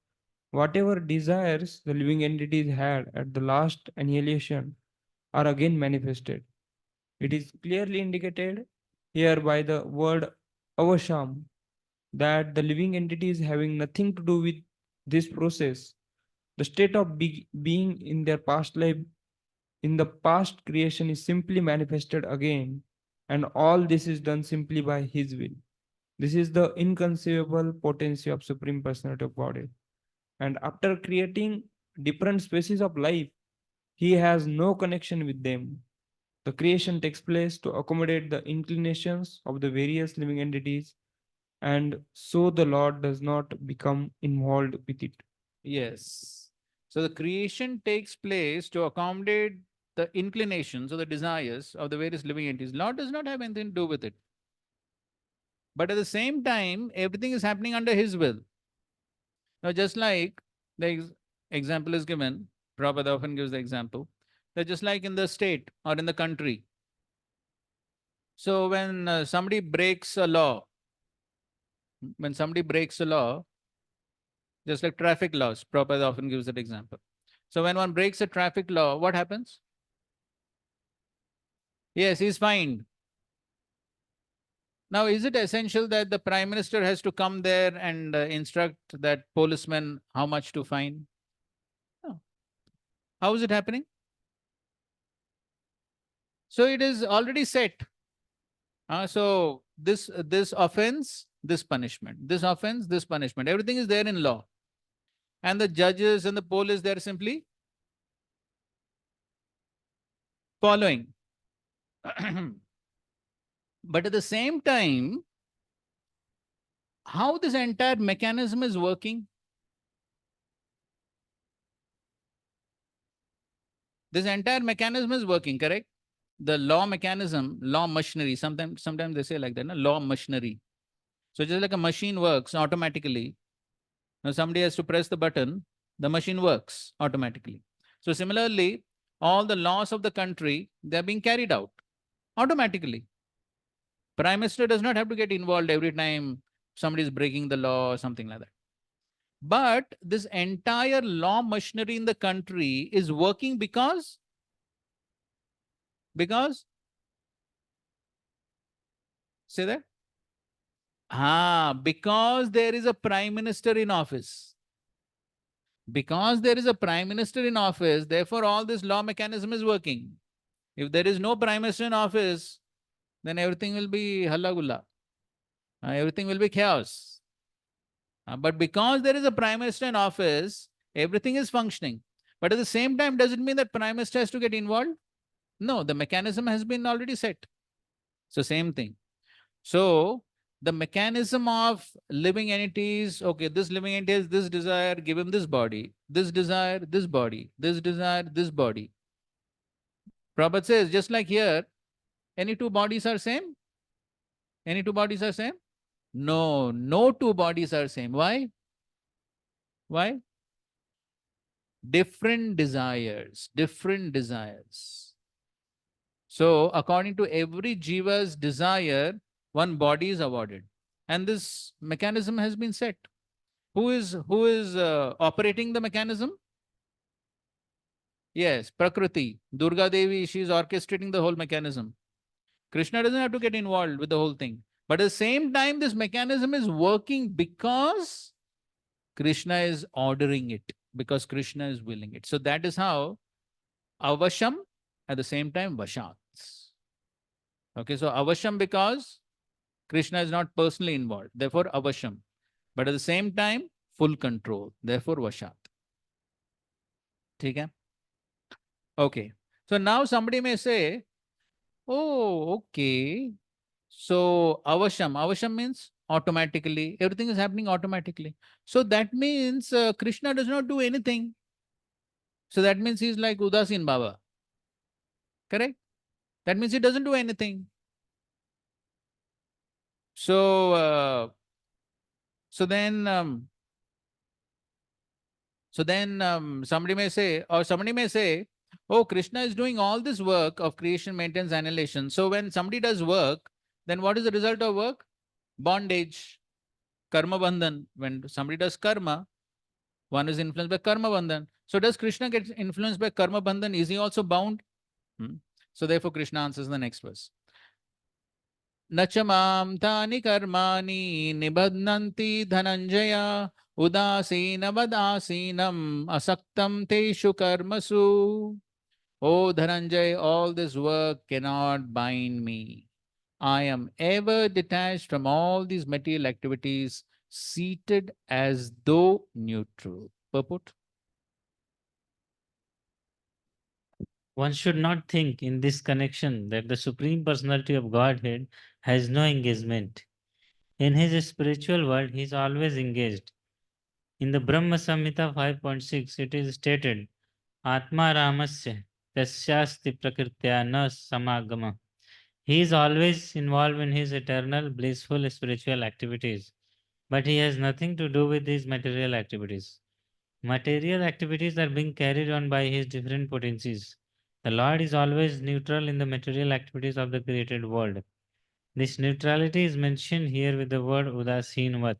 whatever desires the living entities had at the last annihilation are again manifested. It is clearly indicated here by the word avasham that the living entities having nothing to do with this process, the state of being in their past life, in the past creation is simply manifested again, and all this is done simply by His will. This is the inconceivable potency of Supreme Personality of Godhead. And after creating different species of life, He has no connection with them. The creation takes place to accommodate the inclinations of the various living entities, and so the Lord does not become involved with it. Yes. So the creation takes place to accommodate the inclinations or the desires of the various living entities. Lord does not have anything to do with it. But at the same time, everything is happening under His will. Now, just like the example is given, Prabhupada often gives the example, that just like in the state or in the country. So when somebody breaks a law, just like traffic laws, Prabhupada often gives that example. So when one breaks a traffic law, what happens? Yes, he's fined. Now, is it essential that the Prime Minister has to come there and instruct that policeman how much to fine? No. How is it happening? So it is already set. So this offense, this punishment, this offense, this punishment, everything is there in law. And the judges and the police, they are simply following. But at the same time, how this entire mechanism is working? This entire mechanism is working, correct? The law mechanism, law machinery, sometimes they say like that, no? Law machinery. So just like a machine works automatically, now somebody has to press the button, the machine works automatically. So similarly, all the laws of the country, they're being carried out automatically. Prime Minister does not have to get involved every time somebody is breaking the law or something like that. But this entire law machinery in the country is working because say that? Because there is a Prime Minister in office. Because there is a Prime Minister in office, therefore all this law mechanism is working. If there is no Prime Minister in office, then everything will be halla gulla. Everything will be chaos. But because there is a Prime Minister in office, everything is functioning. But at the same time, does it mean that Prime Minister has to get involved? No, the mechanism has been already set. So same thing. So the mechanism of living entities, okay, this living entity has this desire, give him this body, this desire, this body, this desire, this body. Prabhupada says, just like here, any two bodies are same? Any two bodies are same? No, no two bodies are same. Why? Why? Different desires, different desires. So according to every jiva's desire, one body is awarded. And this mechanism has been set. Who is operating the mechanism? Yes, Prakriti. Durga Devi, she is orchestrating the whole mechanism. Krishna doesn't have to get involved with the whole thing. But at the same time, this mechanism is working because Krishna is ordering it, because Krishna is willing it. So that is how Avasham, at the same time, Vashat. Okay, so Avasham because Krishna is not personally involved, therefore Avasham. But at the same time, full control, therefore Vashat. Okay? Okay. So now somebody may say, oh, okay. So Avasham means automatically, everything is happening automatically. So that means Krishna does not do anything. So that means he's like Udasin Baba. Correct? That means he doesn't do anything. So, so then somebody may say, oh, Krishna is doing all this work of creation, maintenance, annihilation. So when somebody does work, then what is the result of work? Bondage, karma bandhan. When somebody does karma, one is influenced by karma bandhan. So does Krishna get influenced by karma bandhan? Is he also bound? So therefore Krishna answers the next verse. Nachamam tani karmani nibadnanti dhananjaya udasinam asaktam teshu karmasu. O Dhananjay, all this work cannot bind me. I am ever detached from all these material activities, seated as though neutral. Purport? One should not think in this connection that the Supreme Personality of Godhead has no engagement. In his spiritual world, he is always engaged. In the Brahma Samhita 5.6, it is stated, Atma Ramasya Tasyasti Prakritya na Samagama. He is always involved in his eternal, blissful spiritual activities, but he has nothing to do with these material activities. Material activities are being carried on by his different potencies. The Lord is always neutral in the material activities of the created world. This neutrality is mentioned here with the word Udasinvat.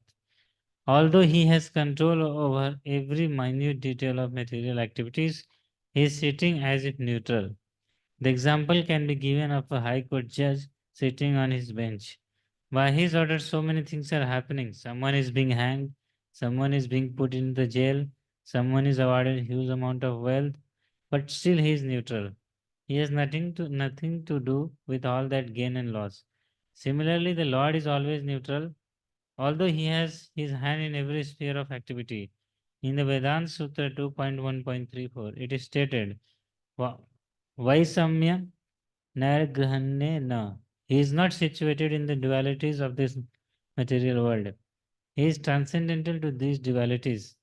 Although he has control over every minute detail of material activities, he is sitting as if neutral. The example can be given of a high court judge sitting on his bench. By his order, so many things are happening. Someone is being hanged, someone is being put in the jail, someone is awarded a huge amount of wealth, but still he is neutral. He has nothing to do with all that gain and loss. Similarly, the Lord is always neutral, although he has his hand in every sphere of activity. In the Vedanta Sutra 2.1.34, it is stated, Vaisamya Naragrahane na. He is not situated in the dualities of this material world. He is transcendental to these dualities,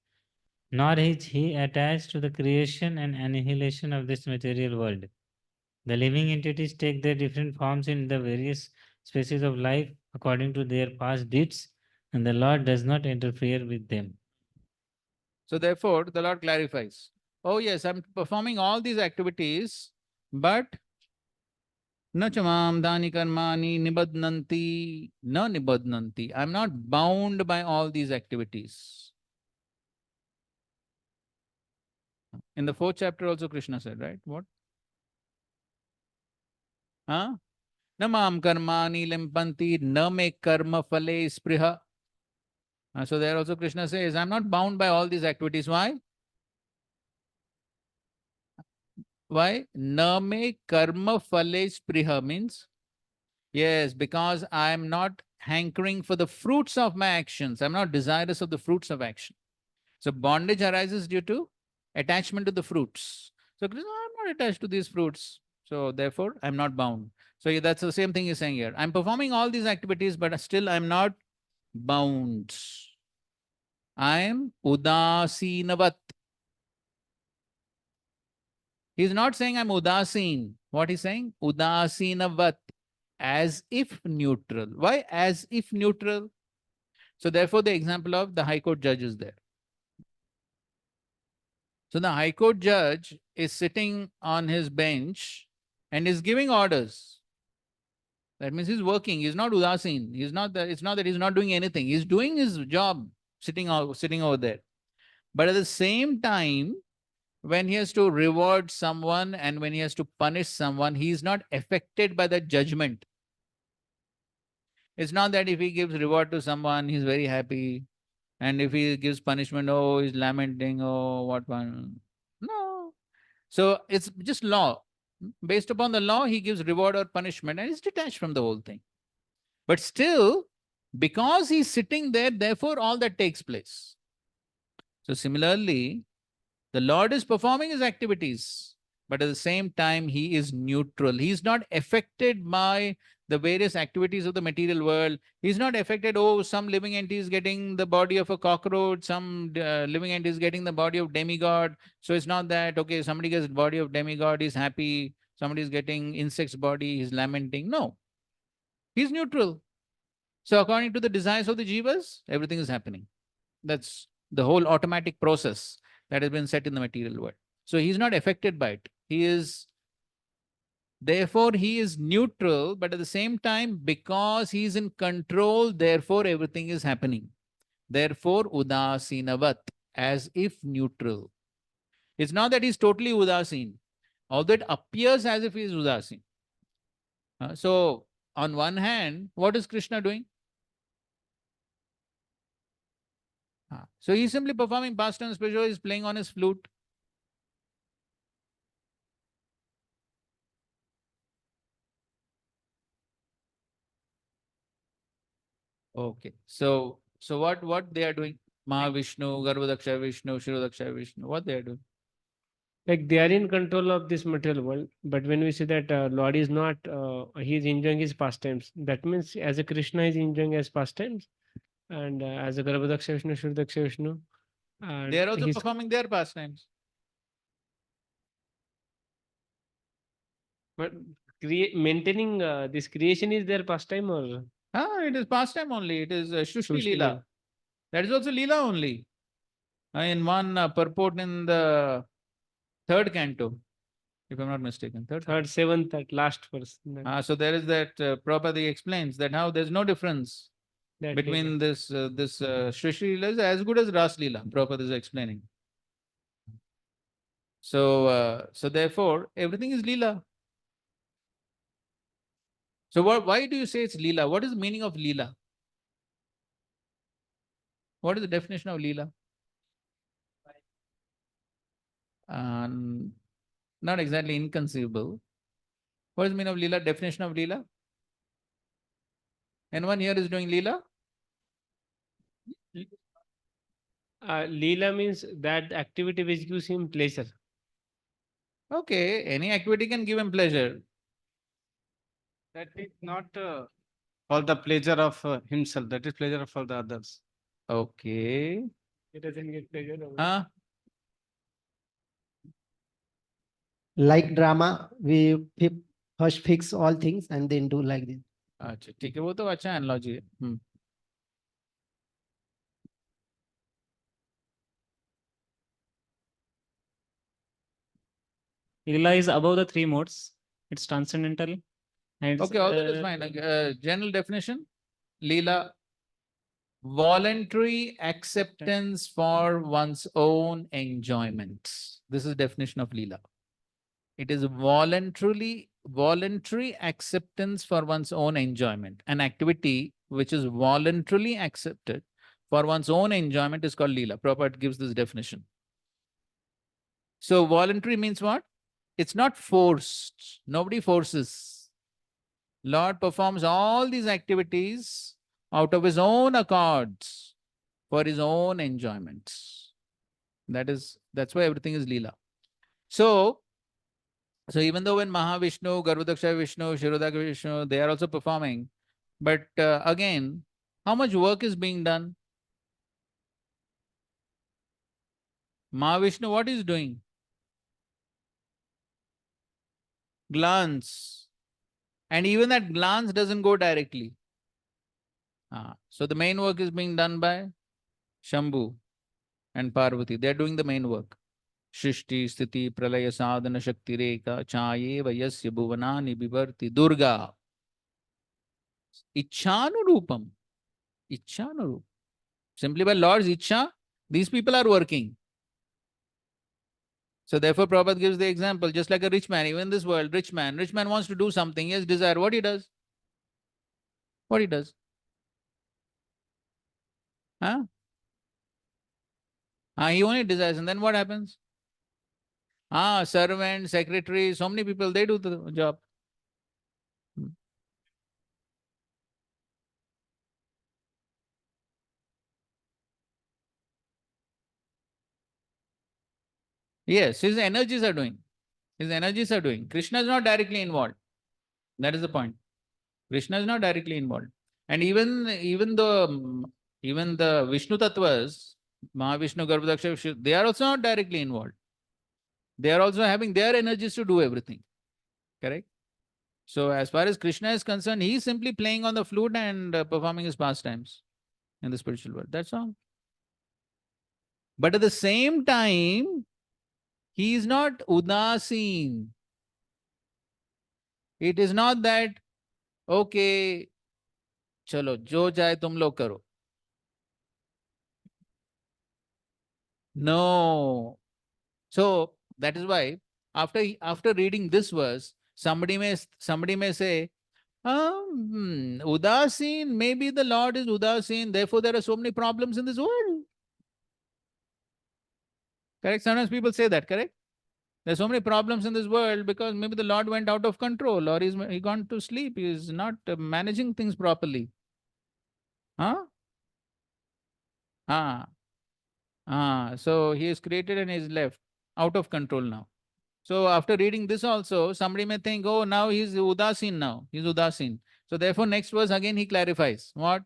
nor is he attached to the creation and annihilation of this material world. The living entities take their different forms in the various species of life according to their past deeds, and the Lord does not interfere with them. So therefore, the Lord clarifies, oh yes, I'm performing all these activities, but na chamam dani karmani nibadnanti na nibadnanti. I'm not bound by all these activities. In the 4th chapter also Krishna said, right? What? Huh? Namam karmani limpanti na me karma phale spriha. So there also Krishna says, I'm not bound by all these activities. Why? Why? Na me karma phale spriha means, yes, because I am not hankering for the fruits of my actions. I'm not desirous of the fruits of action. So bondage arises due to attachment to the fruits. So Krishna, I'm not attached to these fruits. So therefore, I'm not bound. So that's the same thing he's saying here. I'm performing all these activities, but still I'm not bound. I'm udasinavat. He's not saying I'm udasin. What he's saying? Udasinavat. As if neutral. Why as if neutral? So therefore the example of the High Court judge is there. So the High Court judge is sitting on his bench and is giving orders. That means he's working. He's not udasin. He's not that. It's not that he's not doing anything. He's doing his job, sitting over there. But at the same time, when he has to reward someone and when he has to punish someone, he is not affected by the judgment. It's not that if he gives reward to someone, he's very happy, and if he gives punishment, oh, he's lamenting, oh, what one? No. So it's just law. Based upon the law, he gives reward or punishment and is detached from the whole thing. But still, because he's sitting there, therefore all that takes place. So similarly, the Lord is performing his activities, but at the same time, he is neutral. He's not affected by the various activities of the material world. He's not affected, oh, some living entity is getting the body of a cockroach, some living entity is getting the body of demigod. So it's not that, okay, somebody gets the body of demigod, he's happy. Somebody is getting insect's body, he's lamenting. No, he's neutral. So according to the desires of the jivas, everything is happening. That's the whole automatic process that has been set in the material world. So he's not affected by it. Therefore, he is neutral, but at the same time, because he is in control, therefore everything is happening. Therefore, udasinavat, as if neutral. It's not that he's totally udasin, although it appears as if he is udasin. So, on one hand, what is Krishna doing? So he's simply performing pastime spiritual, he's playing on his flute. Okay. So what they are doing? Mahavishnu, Garbhodaksha Vishnu, Shirodaksha Vishnu, what they are doing? Like they are in control of this material world, but when we say that Lord is not, he is enjoying his pastimes. That means as a Krishna is enjoying his pastimes, and as a Garbhodaksha Vishnu, Shirodaksha Vishnu, and They are also he's performing their pastimes. but maintaining this creation is their pastime or It is pastime only. It is Shushti Srushti Leela. Leela. That is also Leela only. In one purport in the third canto, if I'm not mistaken. Third, seventh, that last verse. So there is that Prabhupada explains that how there's no difference That between Leela. this Shushti Leela is as good as Ras Leela. Prabhupada is explaining. So therefore everything is Leela. So why do you say it's Leela? What is the meaning of Leela? What is the definition of Leela? Not exactly inconceivable. What is the meaning of Leela? Definition of Leela? Anyone here is doing Leela? Leela means that activity which gives him pleasure. Okay, any activity can give him pleasure. That is not for the pleasure of himself. That is pleasure for the others. Okay. He doesn't get pleasure. Huh? Like drama, we first fix all things and then do like this. अच्छा ठीक है वो तो अच्छा analogy है. Leela is above the three modes. It's transcendental. And it's, Okay, all that is fine. Like general definition, Leela, voluntary acceptance for one's own enjoyment. This is definition of Leela. It is voluntary acceptance for one's own enjoyment. An activity which is voluntarily accepted for one's own enjoyment is called Leela. Prabhupada gives this definition. So voluntary means what? It's not forced. Nobody forces. Lord performs all these activities out of his own accords for his own enjoyments. That's why everything is Leela. So So even though when Mahavishnu, Garbhodaksha Vishnu, Shirodaka Vishnu, they are also performing, but again, how much work is being done? Mahavishnu, what is doing? Glance. And even that glance doesn't go directly. So the main work is being done by Shambhu and Parvati. They are doing the main work. Shrishti, Sthiti, Pralaya, Sadhana, Shakti, Rekha, Chaye, Vayasya, Bhuvanani, Bivarti, Durga. Ichhanurupam. Ichhanurup. Simply by Lord's Ichha, these people are working. So therefore Prabhupada gives the example, just like a rich man, even in this world, rich man wants to do something, he has desire. What he does? What he does? Huh? He only desires, and then what happens? Servant, secretary, so many people, they do the job. Yes, his energies are doing. His energies are doing. Krishna is not directly involved. That is the point. Krishna is not directly involved. And even the Vishnu Tattvas, Mahavishnu, Garbhodaksha, Vishnu, they are also not directly involved. They are also having their energies to do everything. Correct? So as far as Krishna is concerned, he is simply playing on the flute and performing his pastimes in the spiritual world. That's all. But at the same time, he is not udasin. It is not that, okay, chalo, jo jaye tum log karo. No. So that is why after reading this verse, somebody may say, udasin, maybe the Lord is udasin, therefore there are so many problems in this world. Correct? Sometimes people say that, correct? There's so many problems in this world because maybe the Lord went out of control or he gone to sleep. He is not managing things properly. Huh? So he is created and he is left out of control now. So after reading this also, somebody may think, oh, now he's udasin now. He's udasin. So therefore next verse again he clarifies. What?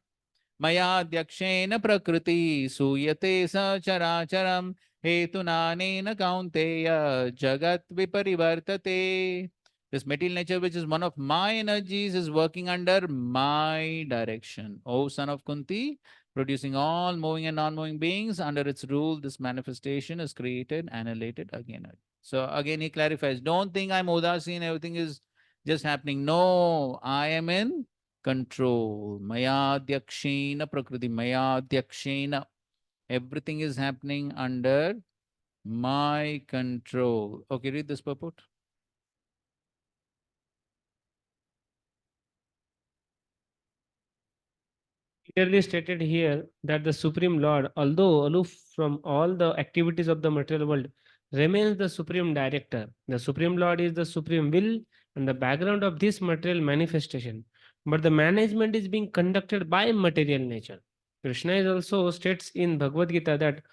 Maya Dyakshena Prakriti Suyate Sacharacharam Hetunanena Kaunteya Jagat Viparivartate. This material nature, which is one of my energies, is working under my direction. O son of Kunti, producing all moving and non-moving beings, under its rule, this manifestation is created, annihilated again. So again he clarifies, don't think I'm udasin, everything is just happening. No, I am in control. Maya Dyakshena Prakriti, Maya Dyakshena. Everything is happening under my control. Okay, read this purport. Clearly stated here that the Supreme Lord, although aloof from all the activities of the material world, remains the Supreme Director. The Supreme Lord is the Supreme Will and the background of this material manifestation. But the management is being conducted by material nature. Krishna is also states in Bhagavad Gita that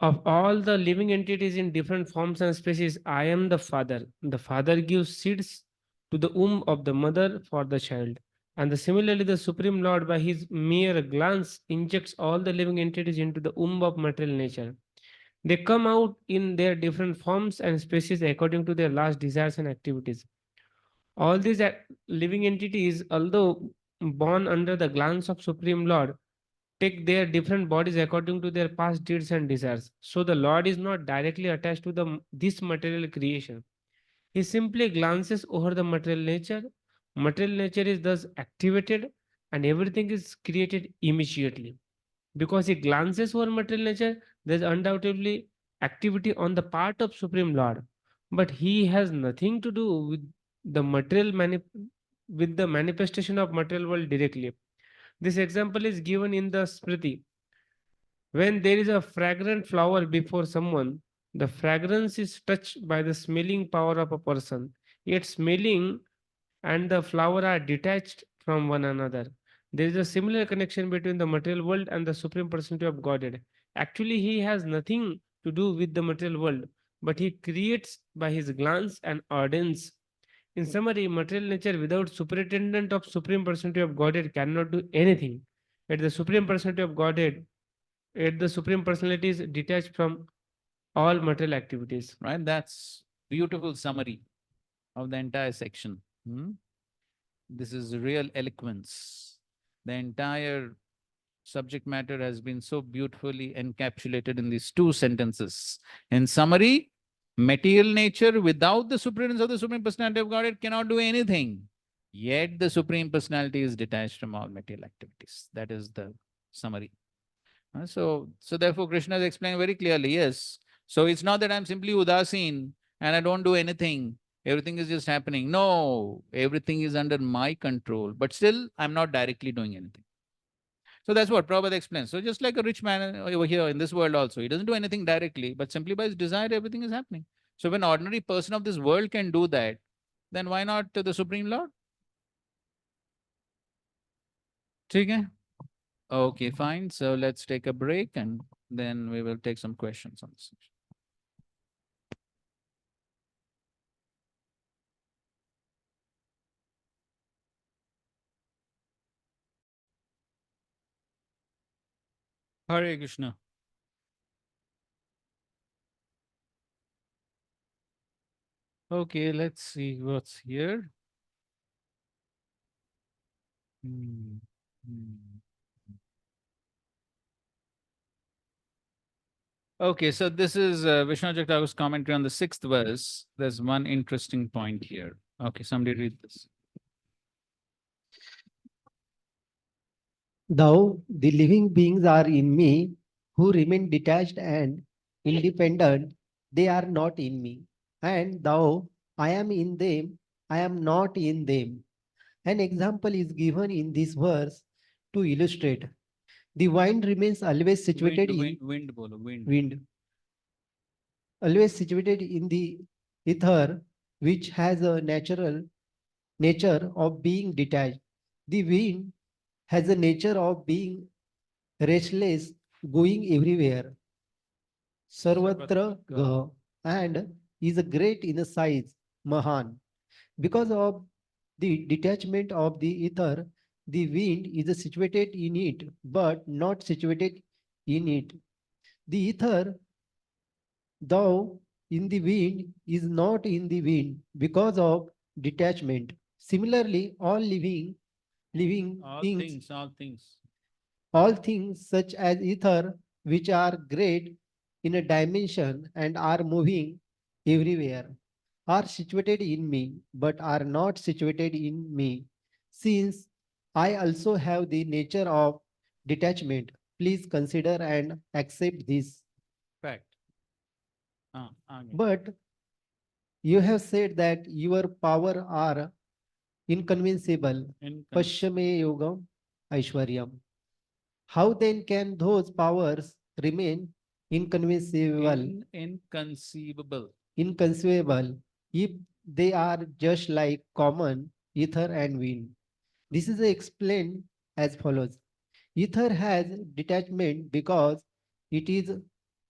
of all the living entities in different forms and species, I am the father. The father gives seeds to the womb of the mother for the child. And similarly, the Supreme Lord, by his mere glance, injects all the living entities into the womb of material nature. They come out in their different forms and species according to their last desires and activities. All these living entities, although born under the glance of Supreme Lord, take their different bodies according to their past deeds and desires. So the Lord is not directly attached to this material creation. He simply glances over the material nature. Material nature is thus activated and everything is created immediately. Because he glances over material nature, there's undoubtedly activity on the part of Supreme Lord. But he has nothing to do with the with the manifestation of material world directly. This example is given in the Smriti. When there is a fragrant flower before someone, the fragrance is touched by the smelling power of a person. Yet smelling and the flower are detached from one another. There is a similar connection between the material world and the Supreme Personality of Godhead. Actually, he has nothing to do with the material world, but he creates by his glance and ordains. In summary, material nature without superintendent of Supreme Personality of Godhead cannot do anything. Yet the Supreme Personality of Godhead, yet the Supreme Personality is detached from all material activities. Right? That's beautiful summary of the entire section. This is real eloquence. The entire subject matter has been so beautifully encapsulated in these two sentences. In summary, material nature without the superintendence of the Supreme Personality of Godhead cannot do anything. Yet the Supreme Personality is detached from all material activities. That is the summary. So therefore, Krishna is explaining very clearly, yes. So it's not that I'm simply udasin and I don't do anything. Everything is just happening. No, everything is under my control, but still I'm not directly doing anything. So that's what Prabhupada explains. So just like a rich man over here in this world also, he doesn't do anything directly, but simply by his desire, everything is happening. So when an ordinary person of this world can do that, then why not the Supreme Lord? Okay? Okay, fine. So let's take a break and then we will take some questions on this. Hare Krishna. Okay, let's see what's here. Hmm. Okay, so this is Vishnu Thakur's commentary on the 6th verse. There's one interesting point here. Okay, somebody read this. Thou, the living beings are in me, who remain detached and independent, they are not in me. And thou, I am in them, I am not in them. An example is given in this verse to illustrate. The wind remains always situated wind, always situated in the ether, which has a natural nature of being detached. The wind has a nature of being restless, going everywhere. Sarvatra Gaha, and is a great in size, Mahan. Because of the detachment of the ether, the wind is situated in it, but not situated in it. The ether, though in the wind, is not in the wind because of detachment. Similarly, all living things, all things such as ether, which are great in a dimension and are moving everywhere, are situated in me, but are not situated in me. Since I also have the nature of detachment, please consider and accept this. Fact. But you have said that your power are inconvincible. Pashyame yogam aishwaryam. How then can those powers remain inconceivable, inconceivable if they are just like common ether and wind? This is explained as follows. Ether has detachment because it is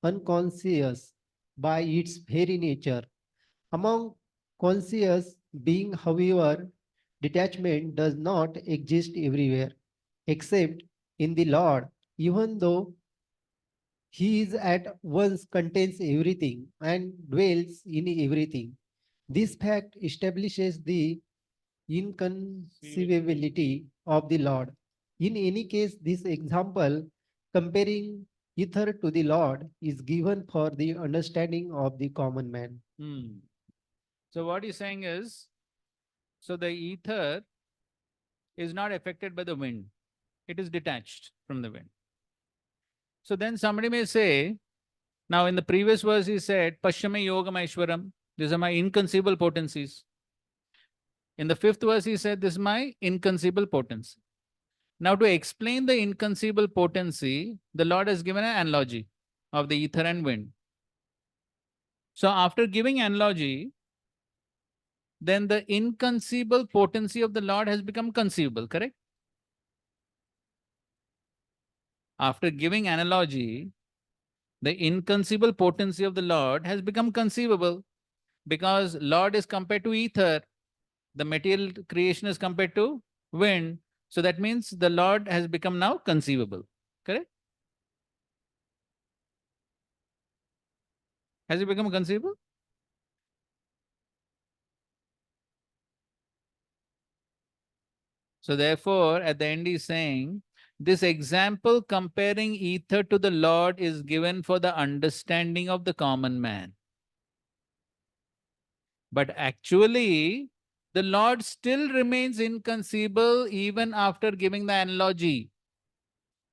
unconscious by its very nature. Among conscious being, however, detachment does not exist everywhere except in the Lord, even though he is at once contains everything and dwells in everything. This fact establishes the inconceivability of the Lord. In any case, this example comparing ether to the Lord is given for the understanding of the common man. So what he's saying is, so the ether is not affected by the wind. It is detached from the wind. So then somebody may say, now in the previous verse he said, Pashyame Yogam Aishwaram, these are my inconceivable potencies. In the 5th verse he said, this is my inconceivable potency. Now to explain the inconceivable potency, the Lord has given an analogy of the ether and wind. So after giving analogy, then the inconceivable potency of the Lord has become conceivable, correct? After giving analogy, The inconceivable potency of the Lord has become conceivable because Lord is compared to ether. The material creation is compared to wind. So that means the Lord has become now conceivable. Correct? Has it become conceivable? So therefore, at the end he's saying, this example comparing ether to the Lord is given for the understanding of the common man. But actually, the Lord still remains inconceivable even after giving the analogy.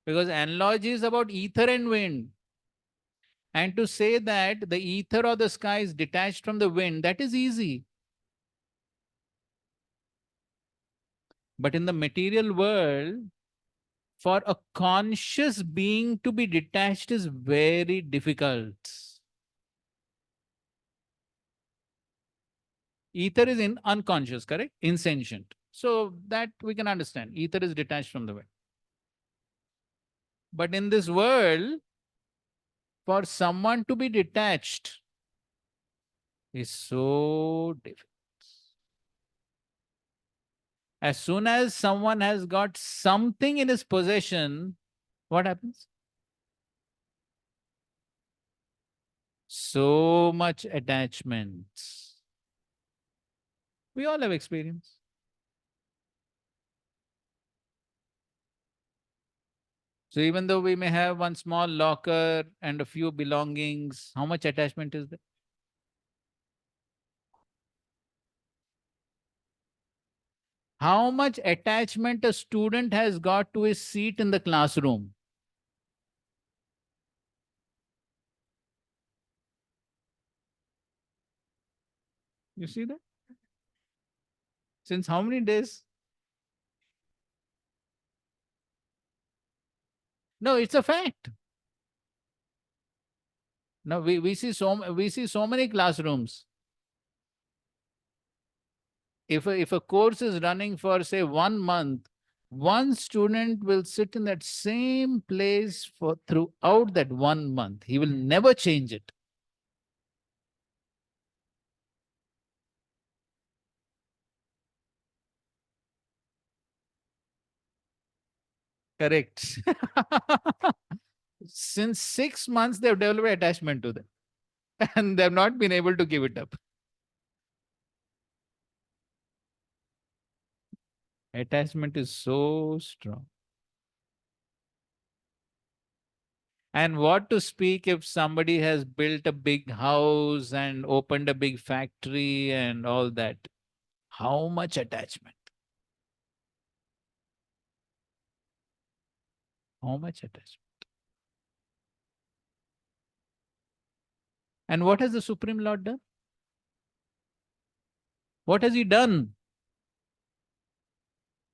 Because analogy is about ether and wind. And to say that the ether or the sky is detached from the wind, that is easy. But in the material world, for a conscious being to be detached is very difficult. Ether is unconscious, correct? Insentient. So that we can understand. Ether is detached from the wind. But in this world, for someone to be detached is so difficult. As soon as someone has got something in his possession, what happens? So much attachment. We all have experience. So even though we may have one small locker and a few belongings, how much attachment is there? How much attachment a student has got to his seat in the classroom? You see that? Since how many days? No, it's a fact. Now we see so many classrooms. If a course is running for say 1 month, one student will sit in that same place for throughout that 1 month. He will never change it. Correct. Since 6 months, they've developed attachment to them and they've not been able to give it up. Attachment is so strong. And what to speak if somebody has built a big house and opened a big factory and all that? How much attachment? How much attachment? And what has the Supreme Lord done? What has He done?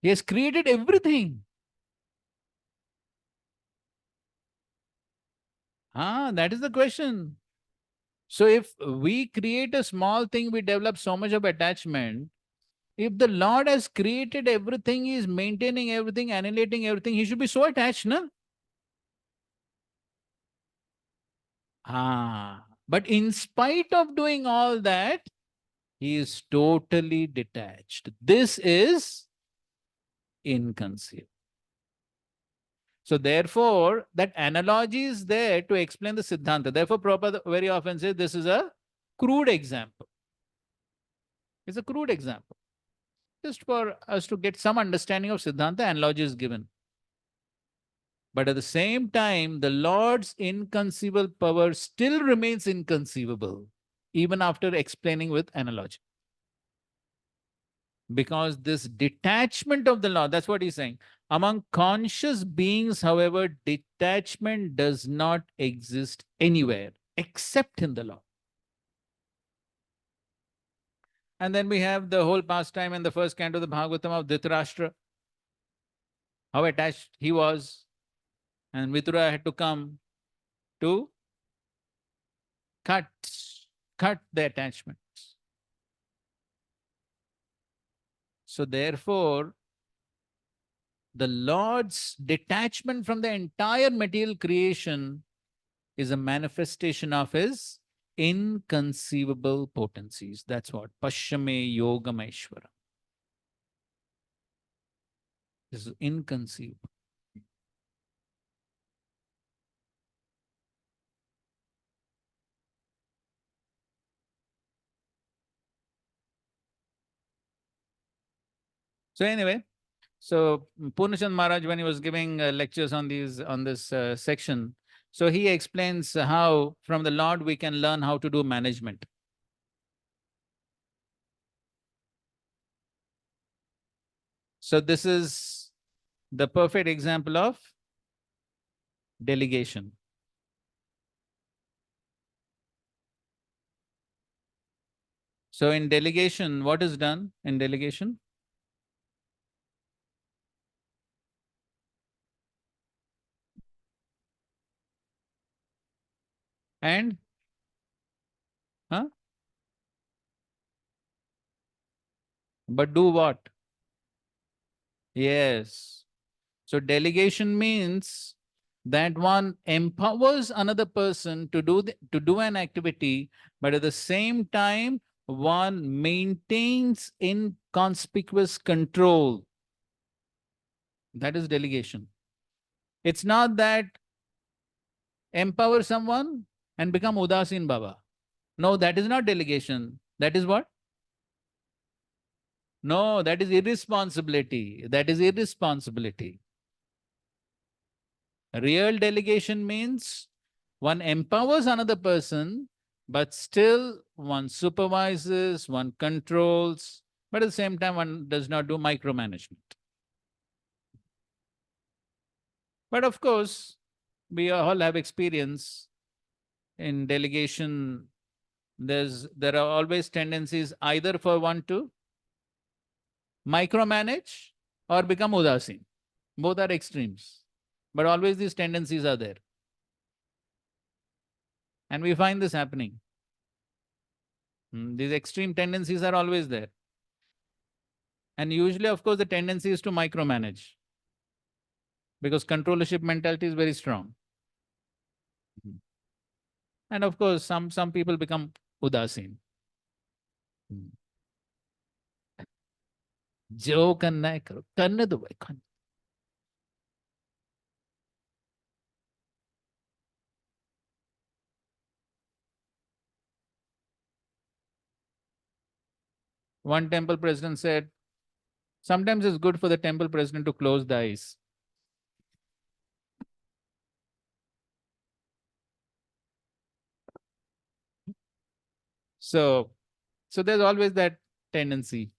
He has created everything. That is the question. So if we create a small thing, we develop so much of attachment. If the Lord has created everything, He is maintaining everything, annihilating everything, He should be so attached, no? But in spite of doing all that, He is totally detached. This is inconceivable. So therefore, that analogy is there to explain the Siddhanta. Therefore, Prabhupada very often says this is a crude example. It's a crude example. Just for us to get some understanding of Siddhanta, analogy is given. But at the same time, the Lord's inconceivable power still remains inconceivable, even after explaining with analogy. Because this detachment of the Lord, that's what he's saying. Among conscious beings, however, detachment does not exist anywhere except in the Lord. And then we have the whole pastime in the first canto of the Bhagavatam of Dhritarashtra, how attached he was, and Vidura had to come to cut the attachments. So therefore, the Lord's detachment from the entire material creation is a manifestation of his inconceivable potencies. That's what Pashyame Yogam Aishvara. This is inconceivable. So anyway, so Purnachand Maharaj, when he was giving lectures on this section, so he explains how from the Lord we can learn how to do management. So this is the perfect example of delegation. So in delegation, what is done in delegation? And huh? But do what? Yes. So delegation means that one empowers another person to do an activity, but at the same time, one maintains inconspicuous control. That is delegation. It's not that empower someone and become Udasin Baba. No, that is not delegation. That is what? No, that is irresponsibility. That is irresponsibility. Real delegation means one empowers another person, but still one supervises, one controls, but at the same time, one does not do micromanagement. But of course, we all have experience in delegation. There are always tendencies either for one to micromanage or become udasin. Both are extremes, but always these tendencies are there. And we find this happening. These extreme tendencies are always there. And usually, of course, the tendency is to micromanage because controllership mentality is very strong. And of course, some people become udasin. जो करना है करो, करने दो भाई खाने. One temple president said, sometimes it's good for the temple president to close the eyes. So there's always that tendency.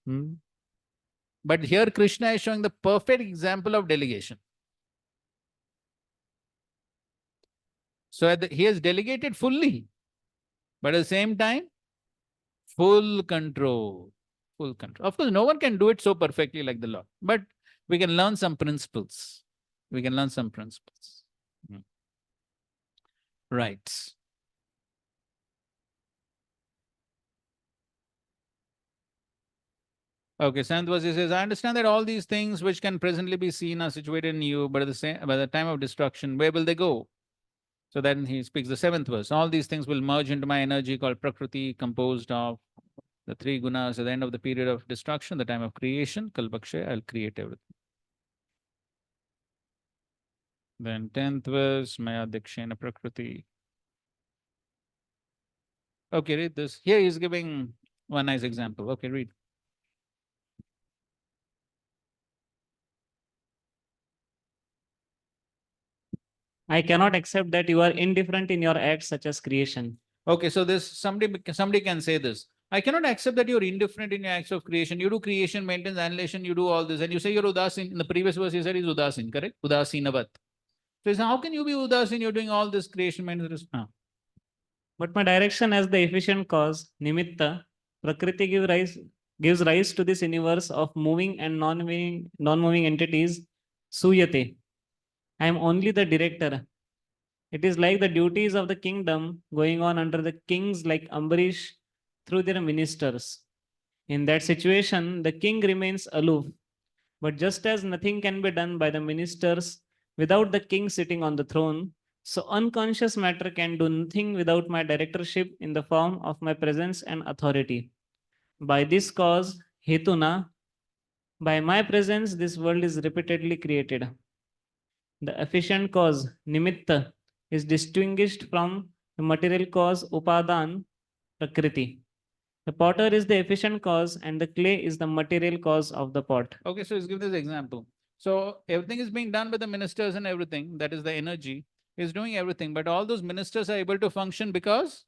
But here Krishna is showing the perfect example of delegation. So he has delegated fully, but at the same time, full control. Full control. Of course, no one can do it so perfectly like the Lord, but we can learn some principles. We can learn some principles. Right. Okay, Santwasi says, I understand that all these things which can presently be seen are situated in you, but by the time of destruction, where will they go? So then he speaks the seventh verse. All these things will merge into my energy called Prakriti, composed of the three gunas. At the end of the period of destruction, the time of creation, Kalpakshaya, I'll create everything. Then 10th verse, Maya Dikshena Prakriti. Okay, read this. Here he's giving one nice example. Okay, read. I cannot accept that you are indifferent in your acts such as creation. Okay, so this somebody can say this. I cannot accept that you're indifferent in your acts of creation. You do creation, maintenance, annihilation, you do all this, and you say you're udasin. In the previous verse, you said he's udasin, correct? Udasinavat. So how can you be udasin? You're doing all this creation, maintenance. But my direction as the efficient cause, nimitta, Prakriti gives rise to this universe of moving and non-moving entities, suyate. I am only the director. It is like the duties of the kingdom going on under the kings like Ambarish through their ministers. In that situation, the king remains aloof. But just as nothing can be done by the ministers without the king sitting on the throne, So unconscious matter can do nothing without my directorship in the form of my presence and authority. By this cause, Hetuna, by my presence, this world is repeatedly created. The efficient cause, Nimitta, is distinguished from the material cause, Upadan, Prakriti. The potter is the efficient cause and the clay is the material cause of the pot. Okay, so let's give this example. So everything is being done by the ministers and everything, that is the energy, is doing everything. But all those ministers are able to function because,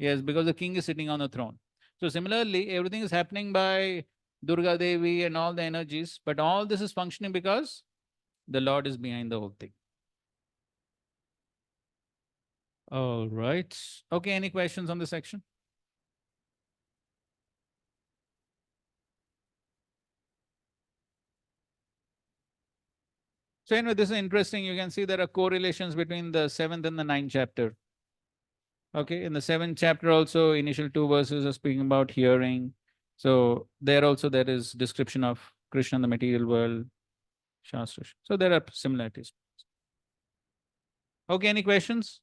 yes, because the king is sitting on the throne. So similarly, everything is happening by Durga Devi and all the energies, but all this is functioning because the Lord is behind the whole thing. All right. Okay, any questions on this section? So anyway, this is interesting. You can see there are correlations between the 7th and the 9th chapter. Okay, in the 7th chapter also, initial 2 verses are speaking about hearing. So there also there is description of Krishna in the material world, Shastra. So there are similarities. Okay, any questions?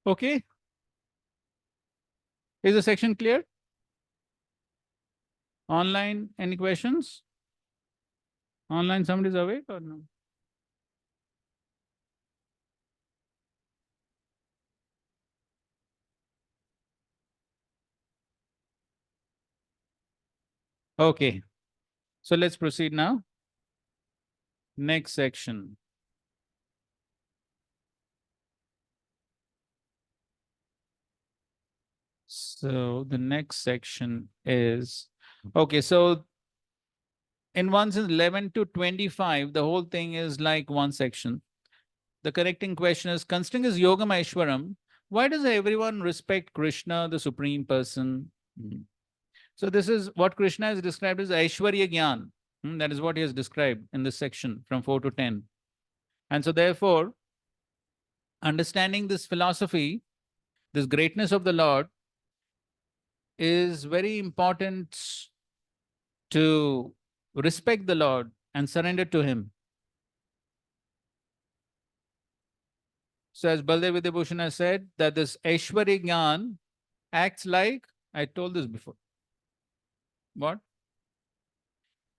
Okay. Is the section clear? Online, any questions? Online, somebody's awake or no? Okay. So let's proceed now. Next section. So the next section is, okay, so in ones 11 to 25, the whole thing is like one section. The correcting question is, considering his Yogam Aishwaram, why does everyone respect Krishna, the Supreme Person? So this is what Krishna is described as Aishwarya Gyan. That is what he has described in this section from 4 to 10. And so therefore, understanding this philosophy, this greatness of the Lord, is very important to respect the Lord and surrender to Him. So as Baldev Vidyabhushan has said, that this Aishwarya Gyan acts like, I told this before. What?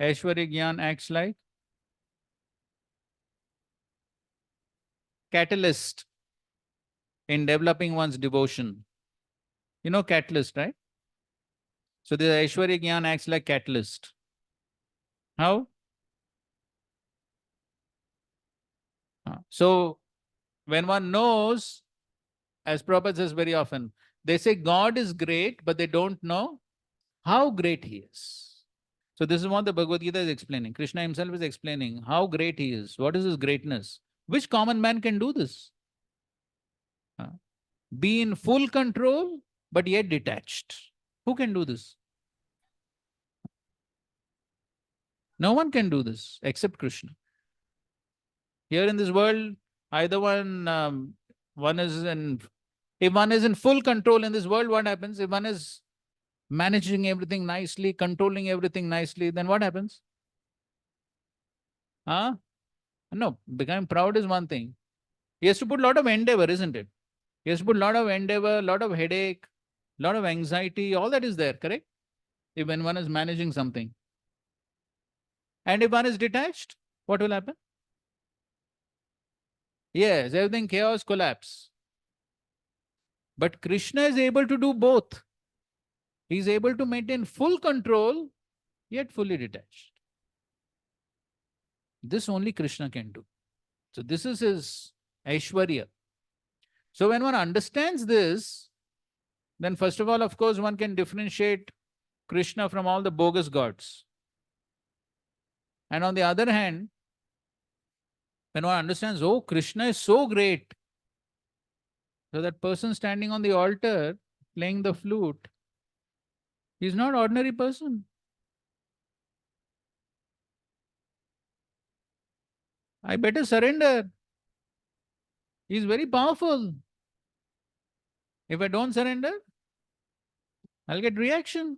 Aishwarya Gyan acts like catalyst in developing one's devotion. You know catalyst, right? So the Aishwarya Gyan acts like catalyst. How? So when one knows, as Prabhupada says very often, they say God is great, but they don't know how great He is. So this is what the Bhagavad Gita is explaining. Krishna himself is explaining how great He is. What is His greatness? Which common man can do this? Be in full control, but yet detached. Who can do this? No one can do this except Krishna. Here in this world, either one is in, if one is in full control in this world, what happens? If one is managing everything nicely, controlling everything nicely, then what happens? Huh? No, becoming proud is one thing. He has to put a lot of endeavor, isn't it? He has to put a lot of endeavor, a lot of headache, a lot of anxiety, all that is there, correct? If when one is managing something. And if one is detached, what will happen? Yes, everything chaos, collapse. But Krishna is able to do both. He is able to maintain full control, yet fully detached. This only Krishna can do. So this is his Aishwarya. So when one understands this, then first of all, of course, one can differentiate Krishna from all the bogus gods. And on the other hand, when one understands, oh, Krishna is so great, so that person standing on the altar playing the flute, he's not ordinary person. I better surrender. He's very powerful. If I don't surrender, I'll get reaction.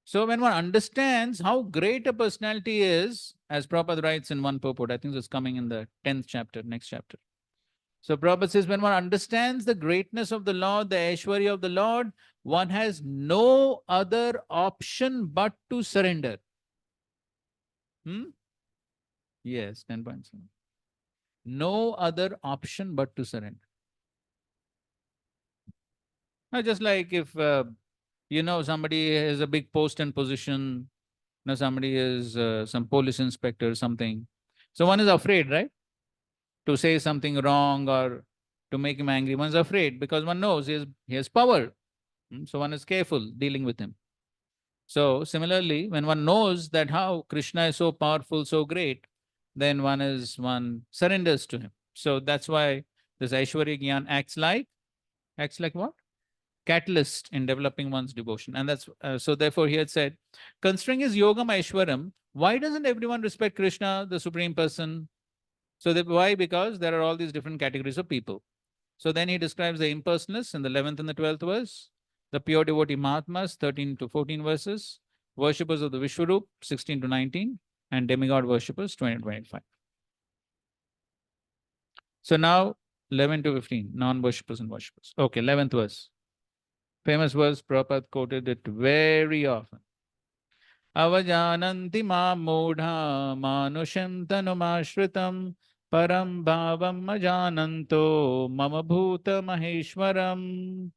So when one understands how great a personality is, as Prabhupada writes in one purport, I think it's coming in the 10th chapter, next chapter. So Prabhupada says, when one understands the greatness of the Lord, the Aishwarya of the Lord, one has no other option but to surrender. Yes, 10.7. No other option but to surrender. Now, just like if somebody has a big post and position, somebody is some police inspector or something. So one is afraid, right? To say something wrong or to make him angry. One's afraid because one knows he has power. So one is careful dealing with him. So similarly, when one knows that how Krishna is so powerful, so great, then one surrenders to him. So that's why this Aishwarya Gyan acts like what? Catalyst in developing one's devotion. And that's so therefore he had said, considering his yogam Aishwaram, why doesn't everyone respect Krishna, the Supreme Person? So why? Because there are all these different categories of people. So then he describes the impersonalists in the 11th and the 12th verse, the pure devotee Mahatmas, 13 to 14 verses, worshippers of the Vishwarup, 16 to 19, and demigod worshippers, 20 to 25. So now 11 to 15, non-worshippers and worshippers. Okay, 11th verse. Famous verse, Prabhupada quoted it very often. Avajananti ma mudha manusham tanumashritam param bhavam ajananto mama bhuta maheshwaram.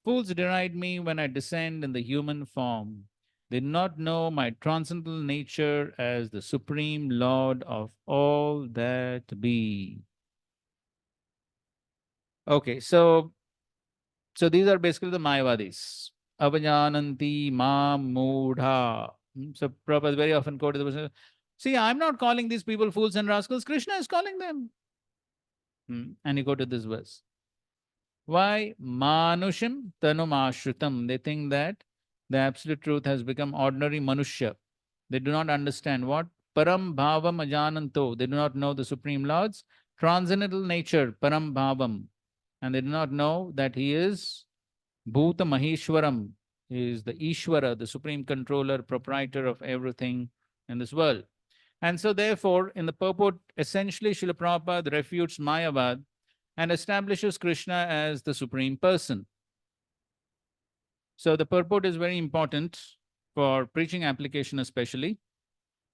Fools deride me when I descend in the human form. They do not know my transcendental nature as the Supreme Lord of all that be. Okay, so these are basically the Mayavadis. Avajananti ma mudha. So Prabhupada very often quoted the verse. See, I'm not calling these people fools and rascals. Krishna is calling them. And he quoted this verse. Why? Manusham tanum ashritam. They think that the absolute truth has become ordinary manushya. They do not understand what? Param bhavam ajananto. They do not know the Supreme Lord's transcendental nature, param bhavam. And they do not know that he is Bhuta Maheshwaram. He is the Ishwara, the supreme controller, proprietor of everything in this world. And so therefore, in the purport, essentially Srila Prabhupada refutes Mayavad and establishes Krishna as the supreme person. So the purport is very important for preaching application especially,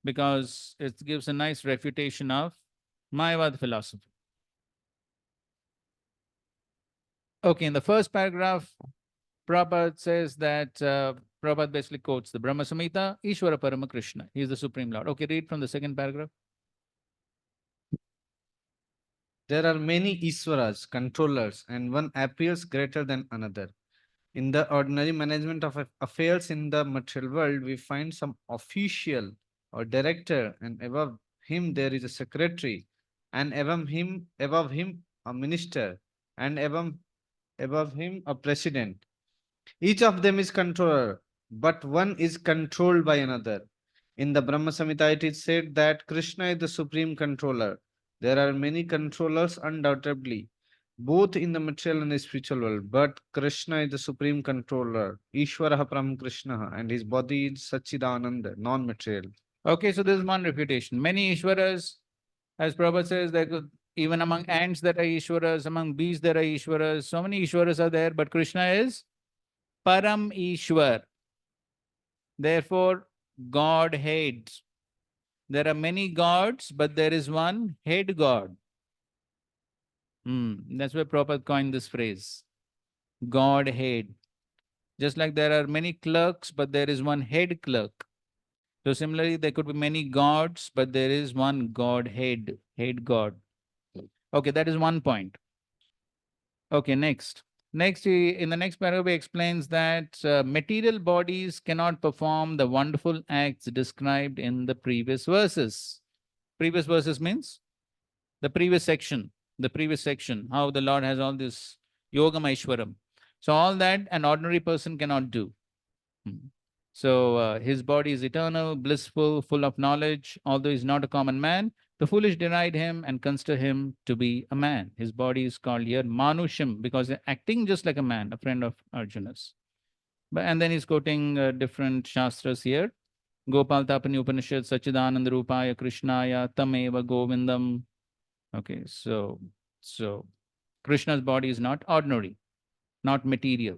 because it gives a nice refutation of Mayavad philosophy. Okay, in the first paragraph, Prabhupada says that Prabhupada basically quotes the Brahma Samhita, Ishvara Parama Krishna. He is the Supreme Lord. Okay, read from the second paragraph. There are many Iswaras, controllers, and one appears greater than another. In the ordinary management of affairs in the material world, we find some official or director, and above him there is a secretary, and above him a minister, and above him a president. Each of them is controller, but one is controlled by another. In the Brahma Samhita, it is said that Krishna is the supreme controller. There are many controllers, undoubtedly, both in the material and the spiritual world, but Krishna is the supreme controller, Ishwaraha Param Krishna, and his body is Sachidananda, non-material. Okay, so this is one refutation. Many Ishwaras, as Prabhupada says, there could, even among ants there are Ishwaras, among bees there are Ishwaras, so many Ishwaras are there, but Krishna is Param Ishwar. Therefore, Godhead. There are many gods, but there is one head God. That's why Prabhupada coined this phrase, Godhead. Just like there are many clerks, but there is one head clerk. So similarly, there could be many gods, but there is one Godhead, head God. Okay, that is one point. Okay, next. In the next paragraph, he explains that material bodies cannot perform the wonderful acts described in the previous verses. Previous verses means the previous section. The previous section, how the Lord has all this yogam aishwaram. So all that an ordinary person cannot do. So his body is eternal, blissful, full of knowledge. Although he's not a common man, the foolish deride him and consider him to be a man. His body is called here Manusham because they're acting just like a man, a friend of Arjuna's. And then he's quoting different shastras here. Gopal Tapani Upanishad, Sachidanand Rupaya Krishnaya Tameva Govindam. Okay, so Krishna's body is not ordinary, not material.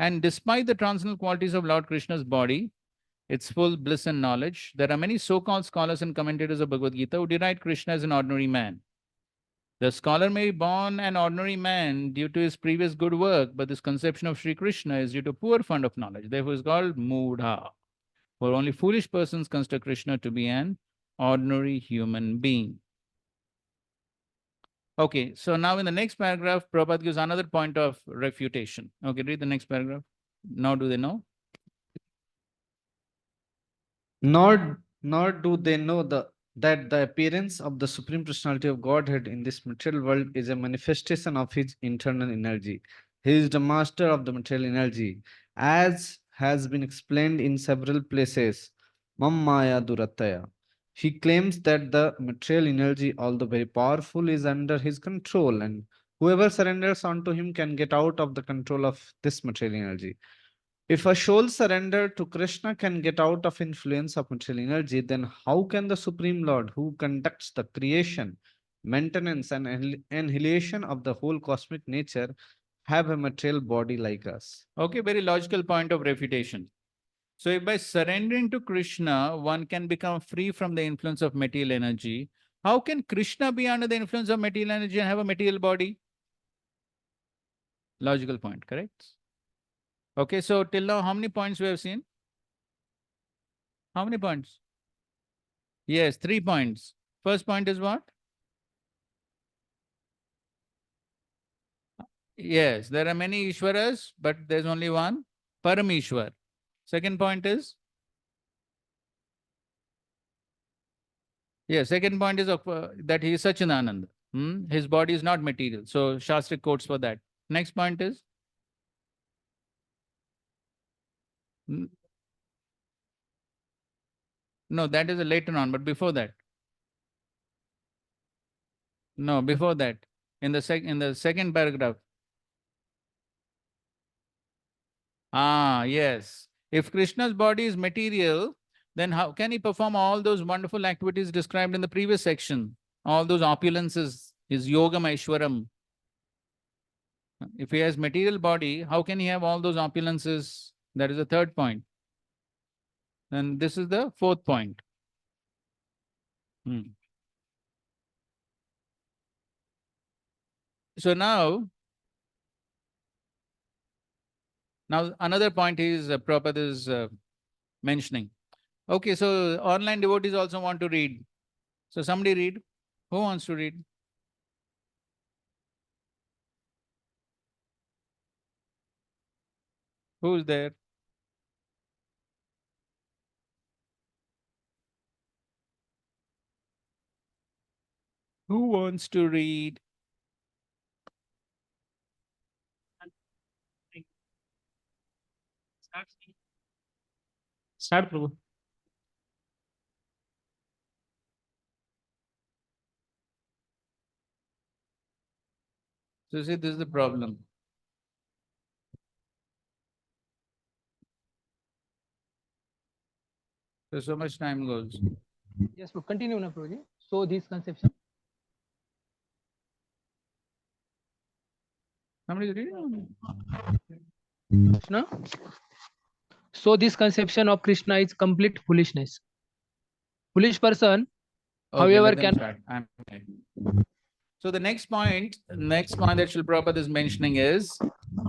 And despite the transcendental qualities of Lord Krishna's body, its full bliss and knowledge, there are many so-called scholars and commentators of Bhagavad Gita who deride Krishna as an ordinary man. The scholar may be born an ordinary man due to his previous good work, but this conception of Sri Krishna is due to poor fund of knowledge. Therefore, it's called Mudha. For only foolish persons consider Krishna to be an ordinary human being. Okay, so now in the next paragraph, Prabhupada gives another point of refutation. Okay, read the next paragraph. Now do they know? Nor do they know that the appearance of the Supreme Personality of Godhead in this material world is a manifestation of his internal energy. He is the master of the material energy, as has been explained in several places. Mammaya Durataya. He claims that the material energy, although very powerful, is under his control, and whoever surrenders unto him can get out of the control of this material energy. If a soul surrendered to Krishna can get out of influence of material energy, then how can the Supreme Lord, who conducts the creation, maintenance, and annihilation of the whole cosmic nature, have a material body like us? Okay, very logical point of refutation. So if by surrendering to Krishna, one can become free from the influence of material energy, how can Krishna be under the influence of material energy and have a material body? Logical point, correct? Okay, so till now, how many points we have seen? How many points? Yes, 3 points. First point is what? Yes, there are many Ishwaras, but there's only one Parameshwar. Second point is? Yeah, second point is that he is Sachinananda. His body is not material. So Shastric quotes for that. Next point is? No, that is a later on, but before that. No, before that. In the second paragraph. Yes. If Krishna's body is material, then how can he perform all those wonderful activities described in the previous section? All those opulences, his yogam aishwaram. If he has material body, how can he have all those opulences? That is the third point. And this is the fourth point. So now another point is Prabhupada is mentioning. Okay, so online devotees also want to read. So somebody read. Who wants to read? Who's there? Who wants to read? Start, Prabhu. So see, this is the problem. So much time goes. Yes, to continue now, Prabhuji. So this conception. Somebody read? Krishna. So this conception of Krishna is complete foolishness. Foolish person Okay, However, let them can start. Okay. So the next point that Srila Prabhupada is mentioning is,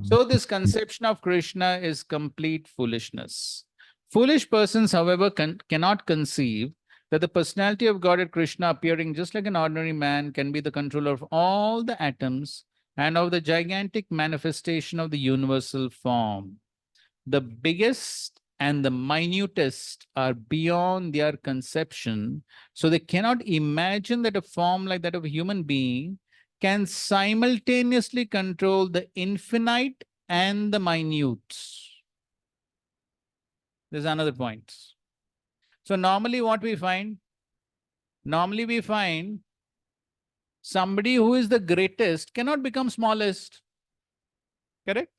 so this conception of Krishna is complete foolishness. Foolish persons, however, cannot conceive that the personality of Godhead Krishna, appearing just like an ordinary man, can be the controller of all the atoms and of the gigantic manifestation of the universal form. The biggest and the minutest are beyond their conception, so they cannot imagine that a form like that of a human being can simultaneously control the infinite and the minute. There's another point. So normally what we find? Normally we find somebody who is the greatest cannot become smallest. Correct?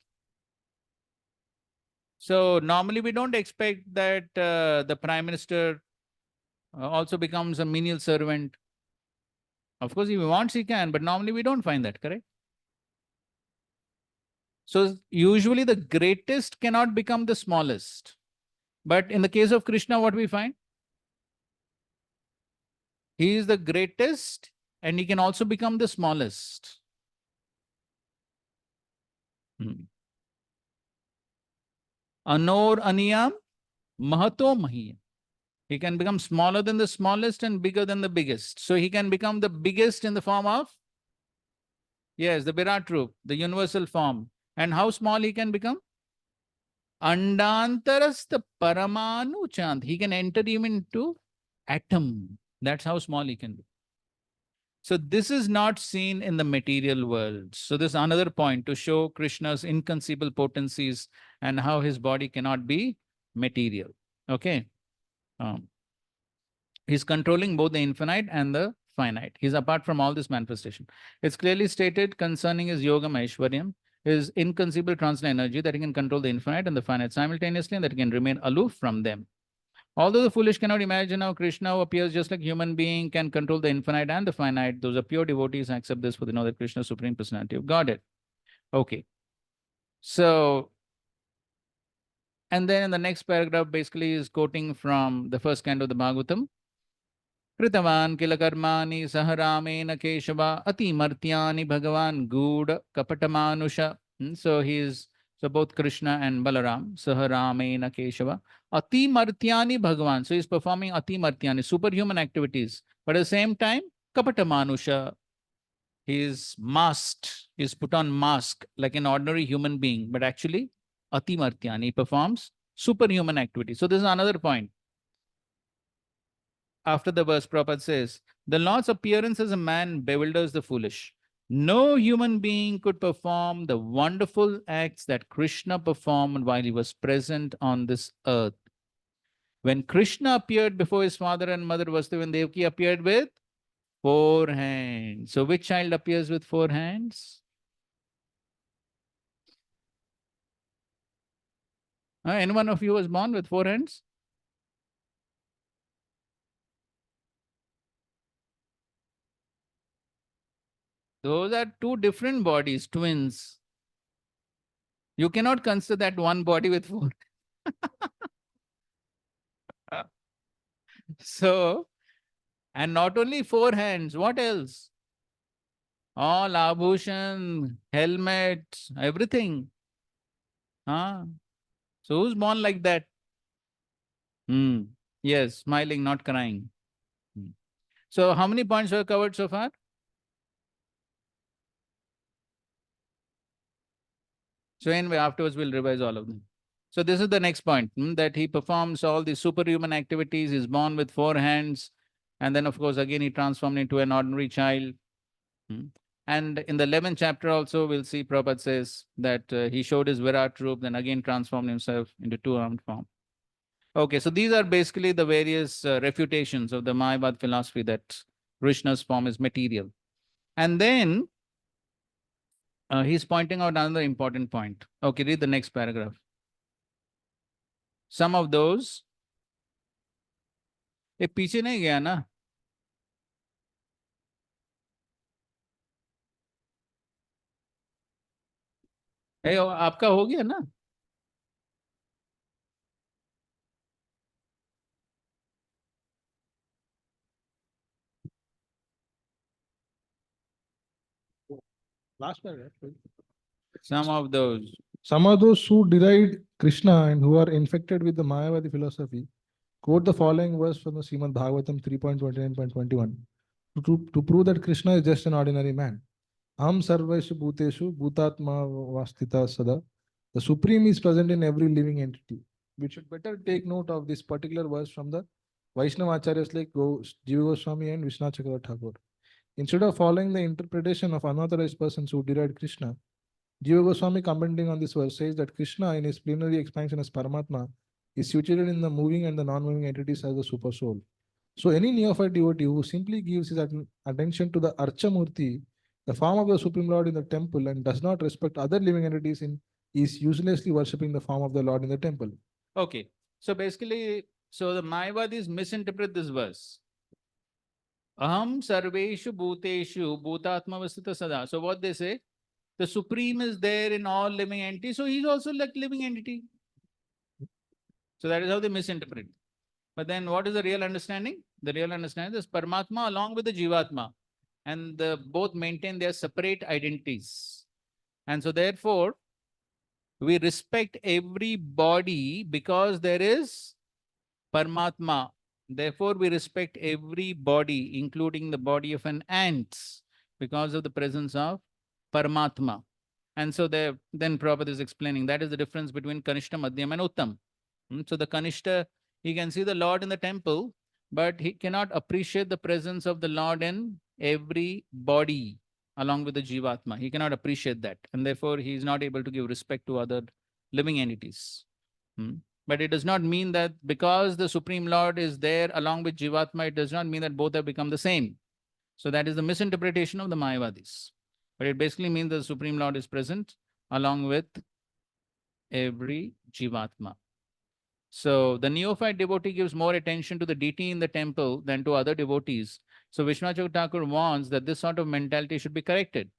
So normally we don't expect that the Prime Minister also becomes a menial servant. Of course, if he wants, he can, but normally we don't find that, correct? So usually the greatest cannot become the smallest. But in the case of Krishna, what we find? He is the greatest and he can also become the smallest. Anor aniyam mahato mahiyam. He can become smaller than the smallest and bigger than the biggest. So he can become the biggest in the form of, yes, the Virat Roop, the universal form. And how small he can become? Andantarastha Paramanu Chand. He can enter even into atom. That's how small he can be. So this is not seen in the material world. So this is another point to show Krishna's inconceivable potencies and how his body cannot be material. Okay. He's controlling both the infinite and the finite. He's apart from all this manifestation. It's clearly stated concerning his yoga Maishwaryam, his inconceivable transcendental energy, that he can control the infinite and the finite simultaneously and that he can remain aloof from them. Although the foolish cannot imagine how Krishna, who appears just like human being, can control the infinite and the finite, those are pure devotees accept this, for they know that Krishna is Supreme Personality of Godhead. Okay. So, and then in the next paragraph, basically is quoting from the first canto of the Bhagavatam. कृतवान् किल कर्माणि सह रामेण केशव अतिमर्त्यानि भगवान् गूढ़ कपटमानुष. So he is, so both Krishna and Balaram, Saha Ramena Keshava, Atimartyani Bhagavan. So he is performing Atimartyani, superhuman activities. But at the same time, Kapatamanusha, he is masked, he is put on mask like an ordinary human being, but actually Atimartyani, he performs superhuman activities. So this is another point. After the verse, Prabhupada says, the Lord's appearance as a man bewilders the foolish. No human being could perform the wonderful acts that Krishna performed while he was present on this earth. When Krishna appeared before his father and mother, Vasudeva and Devaki appeared with 4 hands. So which child appears with 4 hands? Any one of you was born with 4 hands? Those are 2 different bodies, twins. You cannot consider that one body with 4. So, and not only 4 hands, what else? All abhushan, helmets, everything. Huh? So who's born like that? Yes, smiling, not crying. So how many points were covered so far? So anyway, afterwards we'll revise all of them. So this is the next point, that he performs all the superhuman activities, he's born with 4 hands, and then of course again he transformed into an ordinary child. And in the 11th chapter also, we'll see Prabhupada says that he showed his Virat Roop, then again transformed himself into 2-armed form. Okay, so these are basically the various refutations of the Mayavad philosophy that Krishna's form is material. And then he's pointing out another important point. Okay, read the next paragraph. Some of those, ये पीछे नहीं गया ना? आपका हो गया ना? Last paragraph. Right? Some of those. Some of those who deride Krishna and who are infected with the Mayavadi philosophy quote the following verse from the Srimad Bhagavatam 3.29.21 to prove that Krishna is just an ordinary man. Aham sarveshu bhuteshu bhutatma vastita sada. The Supreme is present in every living entity. We should better take note of this particular verse from the Vaishnava Acharyas like Jiva Goswami and Vishnu Chakravarti Thakur. Instead of following the interpretation of unauthorized persons who deride Krishna, Jiva Goswami, commenting on this verse, says that Krishna, in his plenary expansion as Paramatma, is situated in the moving and the non-moving entities as the super soul. So, any neophyte devotee who simply gives his attention to the Archamurti, the form of the Supreme Lord in the temple, and does not respect other living entities is uselessly worshipping the form of the Lord in the temple. Okay. So basically, so the Mayavadis misinterpret this verse. Aham sarveshu bhuteshu bhutatma vasita sada. So what they say? The Supreme is there in all living entities, so he's also like living entity. So that is how they misinterpret. But then what is the real understanding? The real understanding is Paramatma along with the Jivatma. And both maintain their separate identities. And so therefore, we respect every body because there is Paramatma. Therefore, we respect every body, including the body of an ant, because of the presence of Paramatma. And so then Prabhupada is explaining that is the difference between Kanishta, Madhyam, and Uttam. So the Kanishta, he can see the Lord in the temple, but he cannot appreciate the presence of the Lord in every body along with the Jivatma. He cannot appreciate that. And therefore, he is not able to give respect to other living entities. But it does not mean that because the Supreme Lord is there along with Jivatma, it does not mean that both have become the same. So that is the misinterpretation of the Mayavadis. But it basically means that the Supreme Lord is present along with every Jivatma. So the neophyte devotee gives more attention to the deity in the temple than to other devotees. So Vishnu Thakur warns that this sort of mentality should be corrected.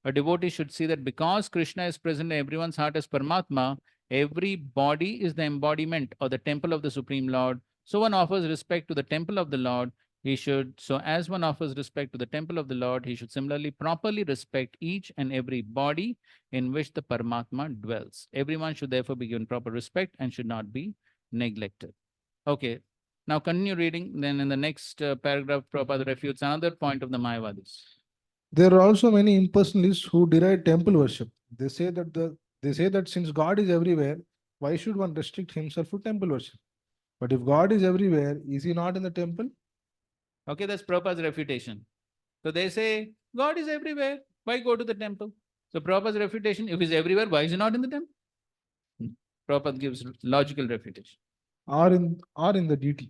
A devotee should see that because Krishna is present in everyone's heart as Paramatma, every body is the embodiment or the temple of the Supreme Lord. So one offers respect to the temple of the Lord. As one offers respect to the temple of the Lord, he should similarly properly respect each and every body in which the Paramatma dwells. Everyone should therefore be given proper respect and should not be neglected. Okay, now continue reading. Then in the next paragraph, Prabhupada refutes another point of the Mayavadis. There are also many impersonalists who deride temple worship. They say that since God is everywhere, why should one restrict himself to temple worship? But if God is everywhere, is he not in the temple? Okay, that's Prabhupada's refutation. So they say, God is everywhere. Why go to the temple? So Prabhupada's refutation, if he's everywhere, why is he not in the temple? Prabhupada gives logical refutation. Or in the deity.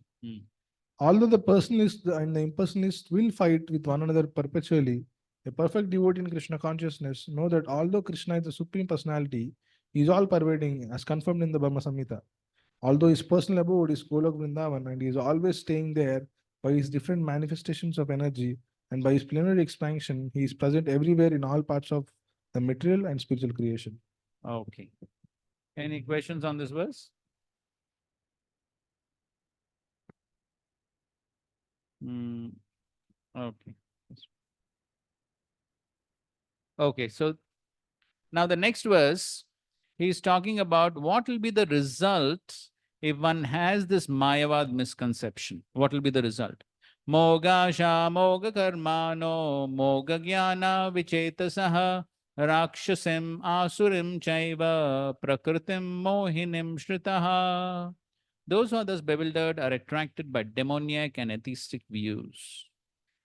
Although the personalist and the impersonalist will fight with one another perpetually, a perfect devotee in Krishna consciousness know that although Krishna is the supreme personality, he is all pervading as confirmed in the Brahma Samhita. Although his personal abode is Golok Vrindavan and he is always staying there by his different manifestations of energy and by his plenary expansion, he is present everywhere in all parts of the material and spiritual creation. Okay. Any questions on this verse? Okay. Okay, so now the next verse, he's talking about what will be the result if one has this Mayavad misconception. What will be the result? Moga sha moga karmano moga jnana vichetasaha rakshasim asurim chaiva prakritim mohinim shritaha. Those who are thus bewildered are attracted by demoniac and atheistic views.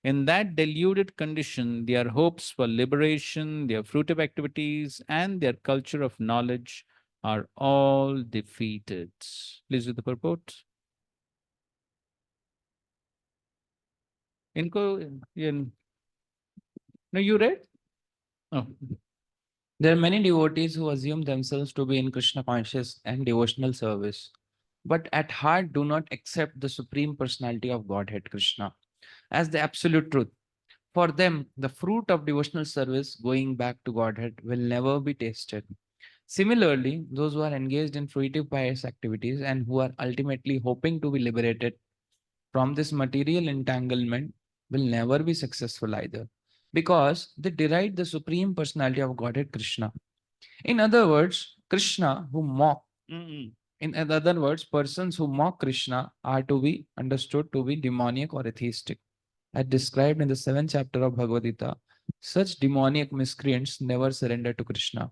In that deluded condition, their hopes for liberation, their fruitive activities, and their culture of knowledge are all defeated. Please read the purport. No, you read? Oh. There are many devotees who assume themselves to be in Krishna conscious and devotional service, but at heart do not accept the Supreme Personality of Godhead, Krishna, as the absolute truth. For them, the fruit of devotional service going back to Godhead will never be tasted. Similarly, those who are engaged in fruitive pious activities and who are ultimately hoping to be liberated from this material entanglement will never be successful either, because they deride the Supreme Personality of Godhead Krishna. In other words, Krishna who mock, in other words, persons who mock Krishna are to be understood to be demoniac or atheistic. As described in the 7th chapter of Bhagavad Gita, such demoniac miscreants never surrender to Krishna.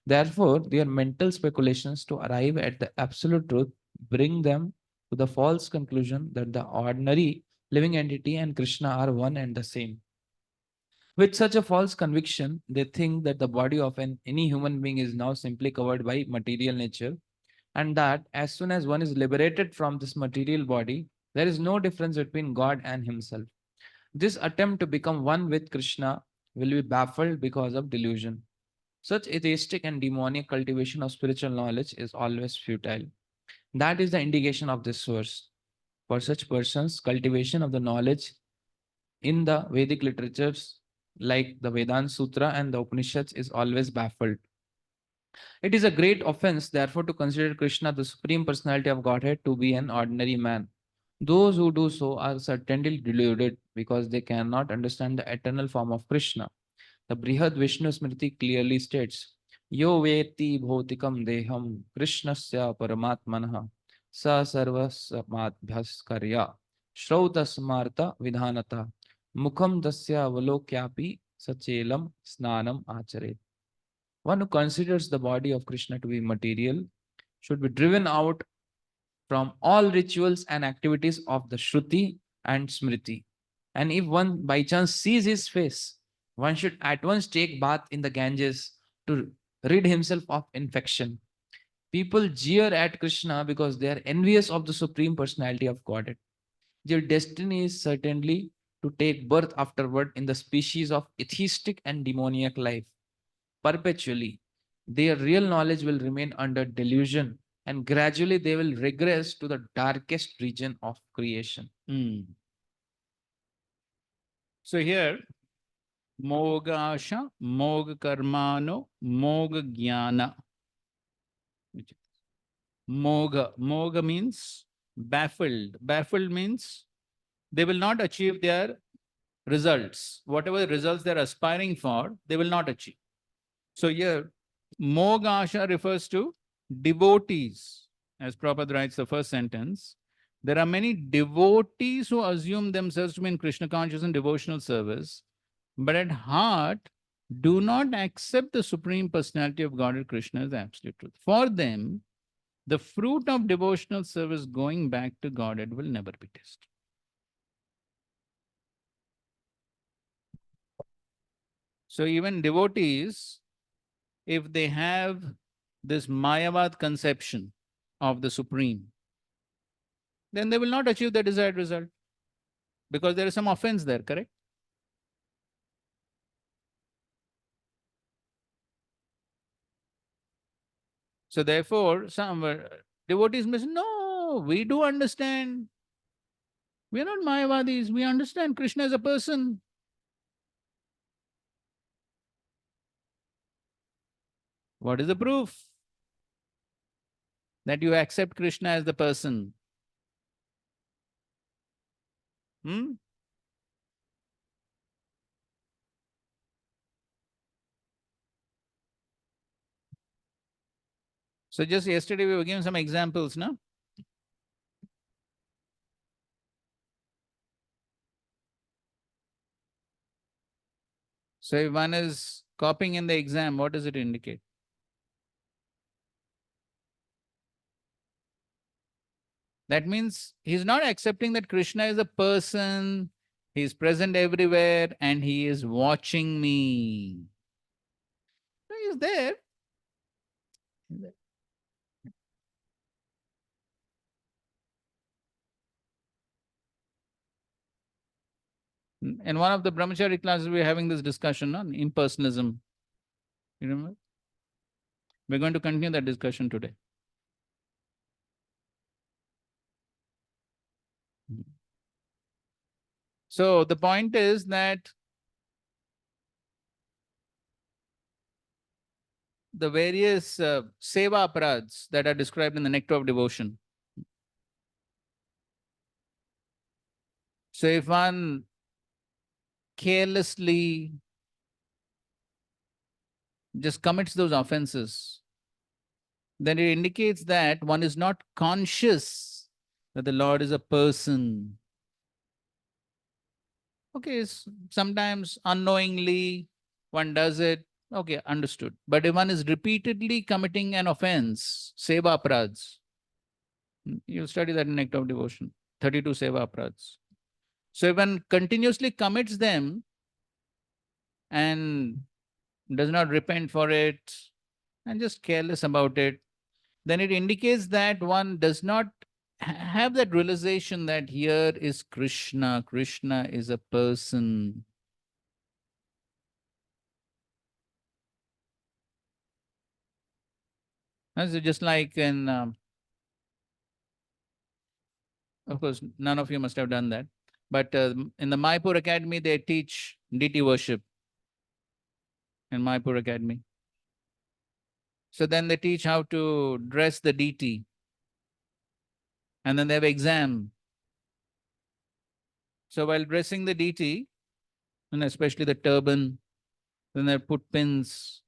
Therefore, their mental speculations to arrive at the absolute truth bring them to the false conclusion that the ordinary living entity and Krishna are one and the same. With such a false conviction, they think that the body of any human being is now simply covered by material nature, and that as soon as one is liberated from this material body, there is no difference between God and himself. This attempt to become one with Krishna will be baffled because of delusion. Such atheistic and demonic cultivation of spiritual knowledge is always futile. That is the indication of this verse. For such persons, cultivation of the knowledge in the Vedic literatures like the Vedanta Sutra and the Upanishads is always baffled. It is a great offense, therefore, to consider Krishna, the Supreme Personality of Godhead, to be an ordinary man. Those who do so are certainly deluded because they cannot understand the eternal form of Krishna. The Brihad Vishnu Smriti clearly states, Yo veti bhotikam deham Krishnasya paramatmanaha sa sarvasamadhyas karya shrautasmarta vidhanata mukham dasya avalokyapi sachelam snanam acharet. One who considers the body of Krishna to be material should be driven out from all rituals and activities of the Shruti and Smriti. And if one by chance sees his face, one should at once take bath in the Ganges to rid himself of infection. People jeer at Krishna because they are envious of the Supreme Personality of Godhead. Their destiny is certainly to take birth afterward in the species of atheistic and demoniac life. Perpetually, their real knowledge will remain under delusion and gradually they will regress to the darkest region of creation. So here, Mogasha, Mog Karmano, Mog Jnana. Moga means baffled. Baffled means they will not achieve their results. Whatever results they're aspiring for, they will not achieve. So here, Mogasha refers to devotees. As Prabhupada writes the first sentence, there are many devotees who assume themselves to be in Krishna conscious and devotional service, but at heart do not accept the Supreme Personality of Godhead Krishna as absolute truth. For them, the fruit of devotional service going back to Godhead will never be tasted. So even devotees, if they have this Mayavad conception of the Supreme, then they will not achieve the desired result because there is some offense there, correct? So therefore, some devotees may say, no, we do understand. We are not Mayavadis. We understand Krishna as a person. What is the proof that you accept Krishna as the person? So just yesterday we were giving some examples, no? So if one is copying in the exam, what does it indicate? That means he's not accepting that Krishna is a person, he's present everywhere, and he is watching me. So he's there. In one of the brahmachari classes, we were having this discussion on impersonalism. You remember? We're going to continue that discussion today. So the point is that the various seva aparadhs that are described in the Nectar of Devotion. So if one carelessly just commits those offenses, then it indicates that one is not conscious that the Lord is a person. Okay, sometimes unknowingly one does it. Okay, understood. But if one is repeatedly committing an offense, seva apradhs, you'll study that in Act of Devotion, 32 seva apradhs. So if one continuously commits them and does not repent for it and just careless about it, then it indicates that one does not have that realization that here is Krishna. Krishna is a person. And so just like in, of course, none of you must have done that, but in the Mayapur Academy, they teach deity worship in Mayapur Academy. So then they teach how to dress the deity. And then they have exam. So while dressing the deity, and especially the turban, then they put pins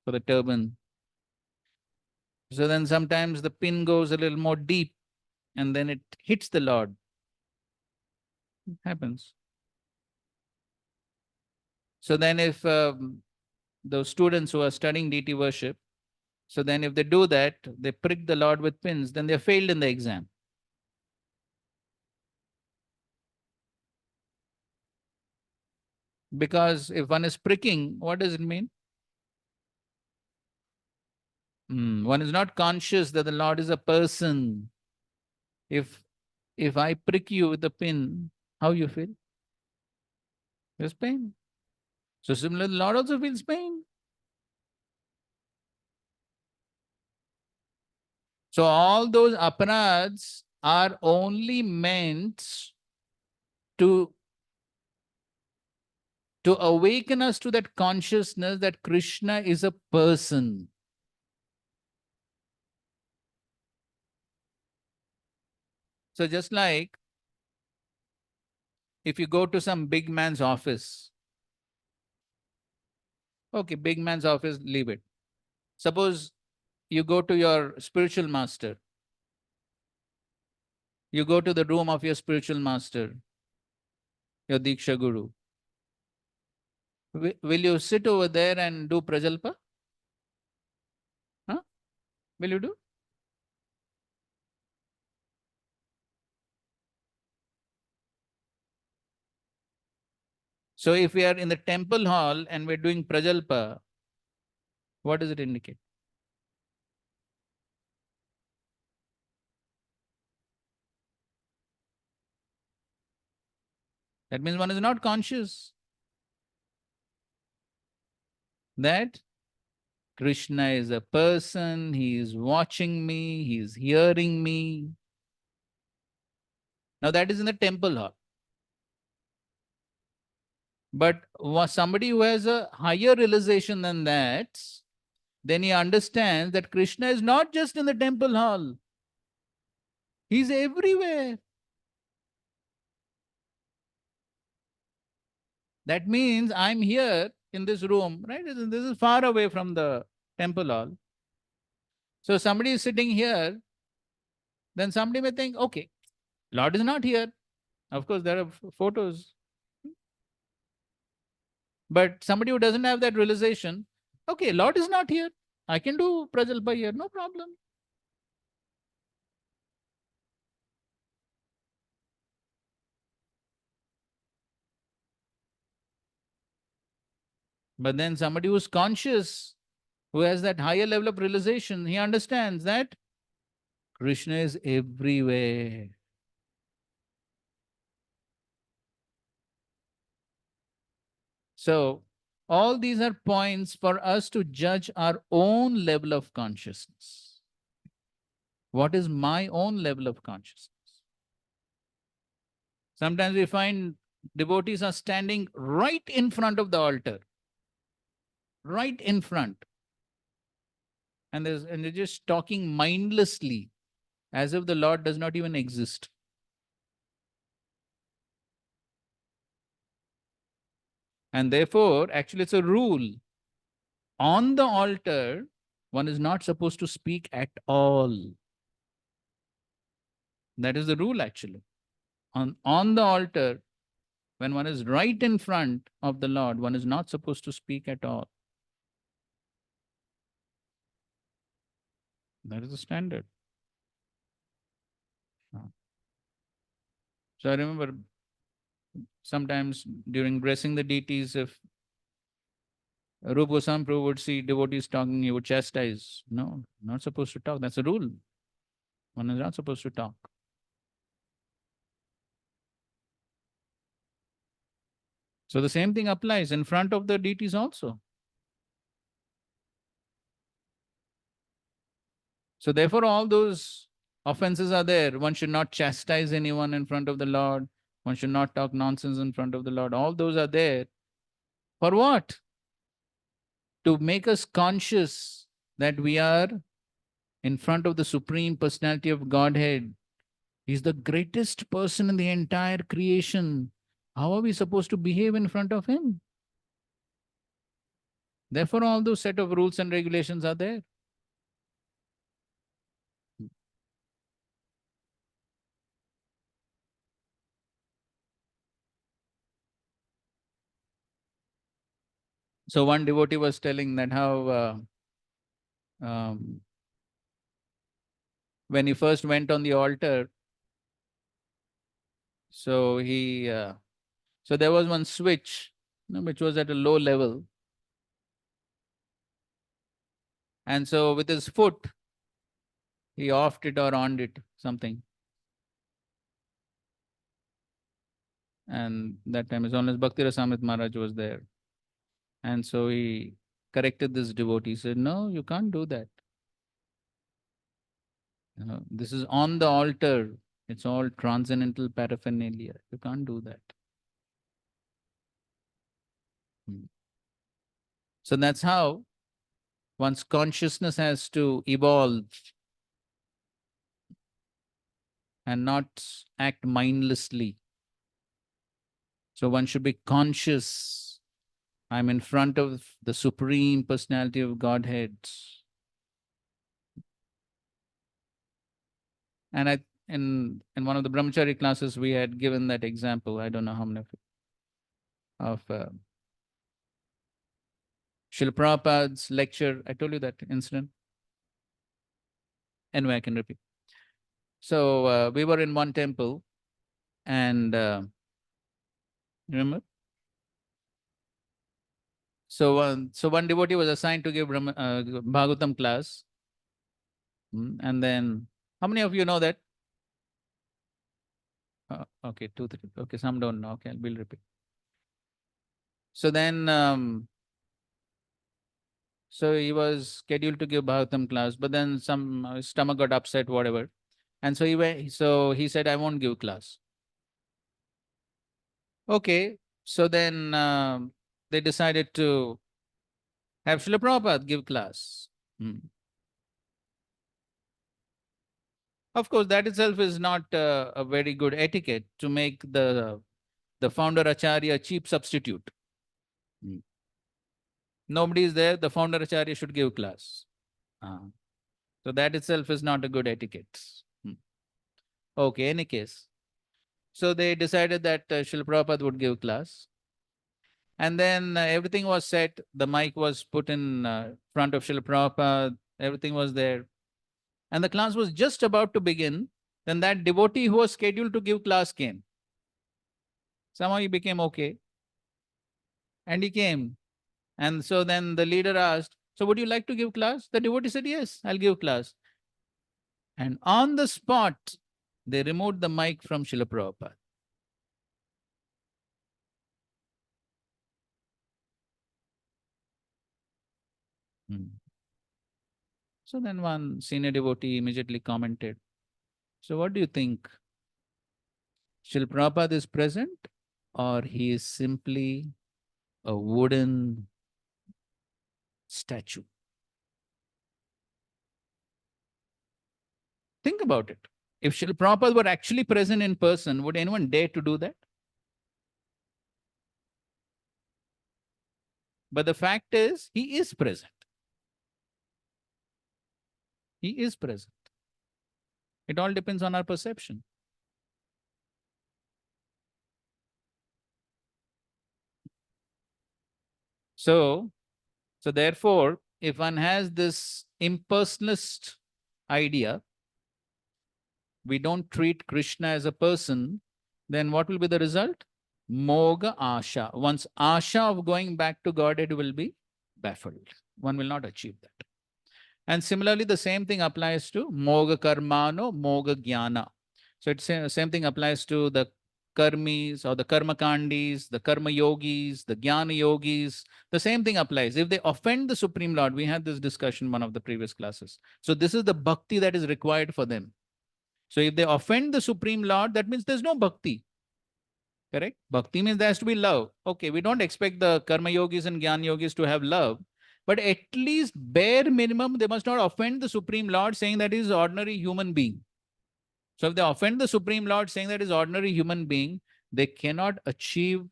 for the turban. So then sometimes the pin goes a little more deep and then it hits the Lord. It happens. So then if those students who are studying deity worship, so then if they do that, they prick the Lord with pins, then they failed in the exam. Because if one is pricking, what does it mean? One is not conscious that the Lord is a person. If I prick you with a pin, how you feel? There's pain. So similarly, the Lord also feels pain. So all those aparadhs are only meant to awaken us to that consciousness that Krishna is a person. So just like if you go to some big man's office, okay, big man's office, leave it. Suppose you go to your spiritual master. You go to the room of your spiritual master, your Diksha Guru. Will you sit over there and do prajalpa? Huh? Will you do? So if we are in the temple hall and we're doing prajalpa, what does it indicate? That means one is not conscious that Krishna is a person, he is watching me, he is hearing me. Now that is in the temple hall. But somebody who has a higher realization than that, then he understands that Krishna is not just in the temple hall. He's everywhere. That means I'm here in this room, right? This is far away from the temple hall. So somebody is sitting here, then somebody may think, okay, Lord is not here. Of course, there are photos. But somebody who doesn't have that realization, okay, Lord is not here. I can do prajalpa here, no problem. But then somebody who's conscious, who has that higher level of realization, he understands that Krishna is everywhere. So, all these are points for us to judge our own level of consciousness. What is my own level of consciousness? Sometimes we find devotees are standing right in front of the altar, right in front. And they're just talking mindlessly, as if the Lord does not even exist. And therefore, actually it's a rule On the altar, one is not supposed to speak at all. That is the rule actually. On the altar, when one is right in front of the Lord, one is not supposed to speak at all. That is the standard. So I remember sometimes during blessing the deities, if Rupa Goswami Prabhu would see devotees talking, he would chastise. No, not supposed to talk. That's a rule. One is not supposed to talk. So the same thing applies in front of the deities also. So therefore, all those offenses are there. One should not chastise anyone in front of the Lord. One should not talk nonsense in front of the Lord. All those are there. For what? To make us conscious that we are in front of the Supreme Personality of Godhead. He's the greatest person in the entire creation. How are we supposed to behave in front of him? Therefore, all those set of rules and regulations are there. So one devotee was telling that how when he first went on the altar, so so there was one switch, which was at a low level. And so with his foot, he offed it or on it, something. And that time as long as Bhakti Rasamrit Maharaj was there. And so he corrected this devotee. He said, no, you can't do that. This is on the altar. It's all transcendental paraphernalia. You can't do that. So that's how one's consciousness has to evolve and not act mindlessly. So one should be conscious. I'm in front of the Supreme Personality of Godhead. And in one of the brahmachari classes, we had given that example. I don't know how many of Srila Prabhupada's lecture. I told you that incident. Anyway, I can repeat. So we were in one temple and remember? So one devotee was assigned to give Bhagavatam class. And then, how many of you know that? Okay, 2, 3. Okay, some don't know. Okay, we'll repeat. So then, so he was scheduled to give Bhagavatam class, but then some stomach got upset, whatever. And so he said, I won't give class. Okay, so then they decided to have Srila Prabhupada give class. Of course, that itself is not a very good etiquette to make the founder Acharya a cheap substitute. Nobody is there, the founder Acharya should give class. So that itself is not a good etiquette. Okay, any case. So they decided that Srila Prabhupada would give class. And then everything was set. The mic was put in front of Srila Prabhupada. Everything was there. And the class was just about to begin. Then that devotee who was scheduled to give class came. Somehow he became okay. And he came. And so then the leader asked, so would you like to give class? The devotee said, yes, I'll give class. And on the spot, they removed the mic from Srila Prabhupada. So then one senior devotee immediately commented, so what do you think? Srila Prabhupada is present or he is simply a wooden statue? Think about it. If Srila Prabhupada were actually present in person, would anyone dare to do that? But the fact is, he is present. He is present. It all depends on our perception. So therefore, if one has this impersonalist idea, we don't treat Krishna as a person, then what will be the result? Moga Asha. One's Asha of going back to Godhead will be baffled. One will not achieve that. And similarly, the same thing applies to Moga Karmano, Moga Jnana. So it's same thing applies to the karmis or the karma kandis, the karma yogis, the jnana yogis. The same thing applies. If they offend the Supreme Lord, we had this discussion in one of the previous classes. So this is the bhakti that is required for them. So if they offend the Supreme Lord, that means there's no bhakti. Correct? Bhakti means there has to be love. Okay, we don't expect the karma yogis and jnana yogis to have love, but at least bare minimum, they must not offend the Supreme Lord saying that he is ordinary human being. So if they offend the Supreme Lord saying that is ordinary human being, they cannot achieve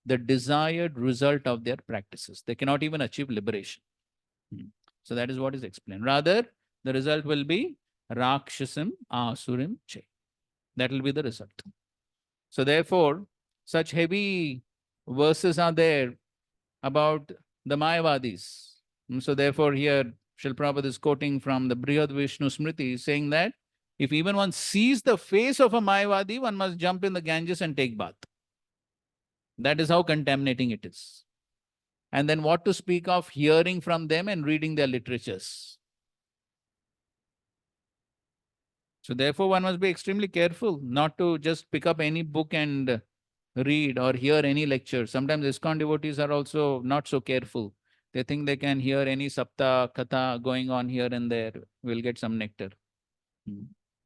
the desired result of their practices. They cannot even achieve liberation. So that is what is explained. Rather, the result will be Rakshasim Asurim Che. That will be the result. So therefore, such heavy verses are there about the Mayavadis. So therefore, here Srila Prabhupada is quoting from the Brihad Vishnu Smriti, saying that if even one sees the face of a Mayavadi, one must jump in the Ganges and take bath. That is how contaminating it is. And then what to speak of hearing from them and reading their literatures. So therefore, one must be extremely careful not to just pick up any book and read or hear any lecture. Sometimes ISKCON devotees are also not so careful. They think they can hear any sapta, katha going on here and there. We'll get some nectar.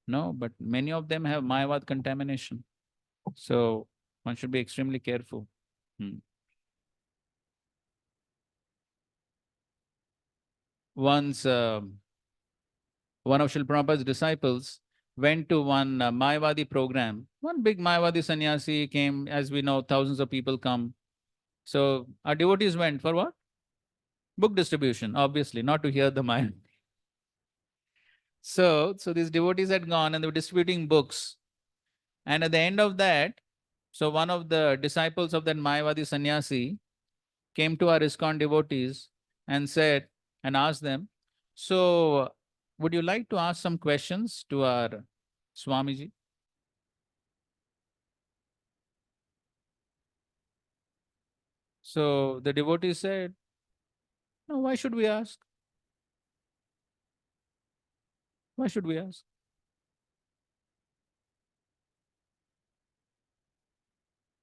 No, but many of them have Mayavad contamination. So one should be extremely careful. Once one of Srila Prabhupada's disciples went to one Mayavadi program. One big Mayavadi sannyasi came, as we know, thousands of people come. So our devotees went for what? Book distribution, obviously, not to hear the Mayavadi. So these devotees had gone and they were distributing books. And at the end of that, so one of the disciples of that Mayavadi sannyasi came to our ISKCON devotees and said, and asked them, so would you like to ask some questions to our Swamiji? So the devotee said, no, why should we ask? Why should we ask?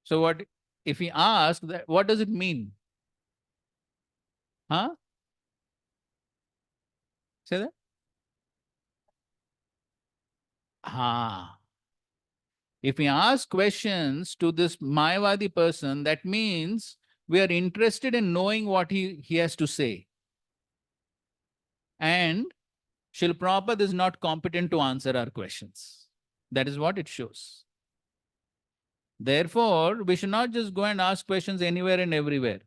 So what if he asks that, what does it mean? Huh? Say that? If we ask questions to this Mayavadi person, that means we are interested in knowing what he has to say. And Srila Prabhupada is not competent to answer our questions. That is what it shows. Therefore, we should not just go and ask questions anywhere and everywhere.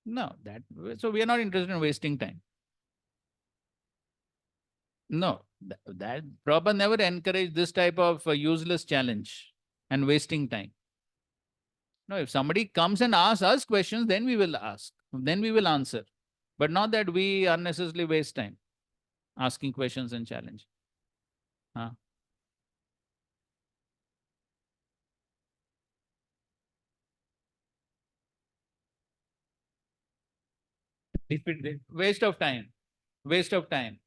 No, so we are not interested in wasting time. No, that Prabhupada never encouraged this type of useless challenge and wasting time. No, if somebody comes and asks us questions, then we will ask, then we will answer. But not that we unnecessarily waste time asking questions and challenge. Waste of time. Waste of time.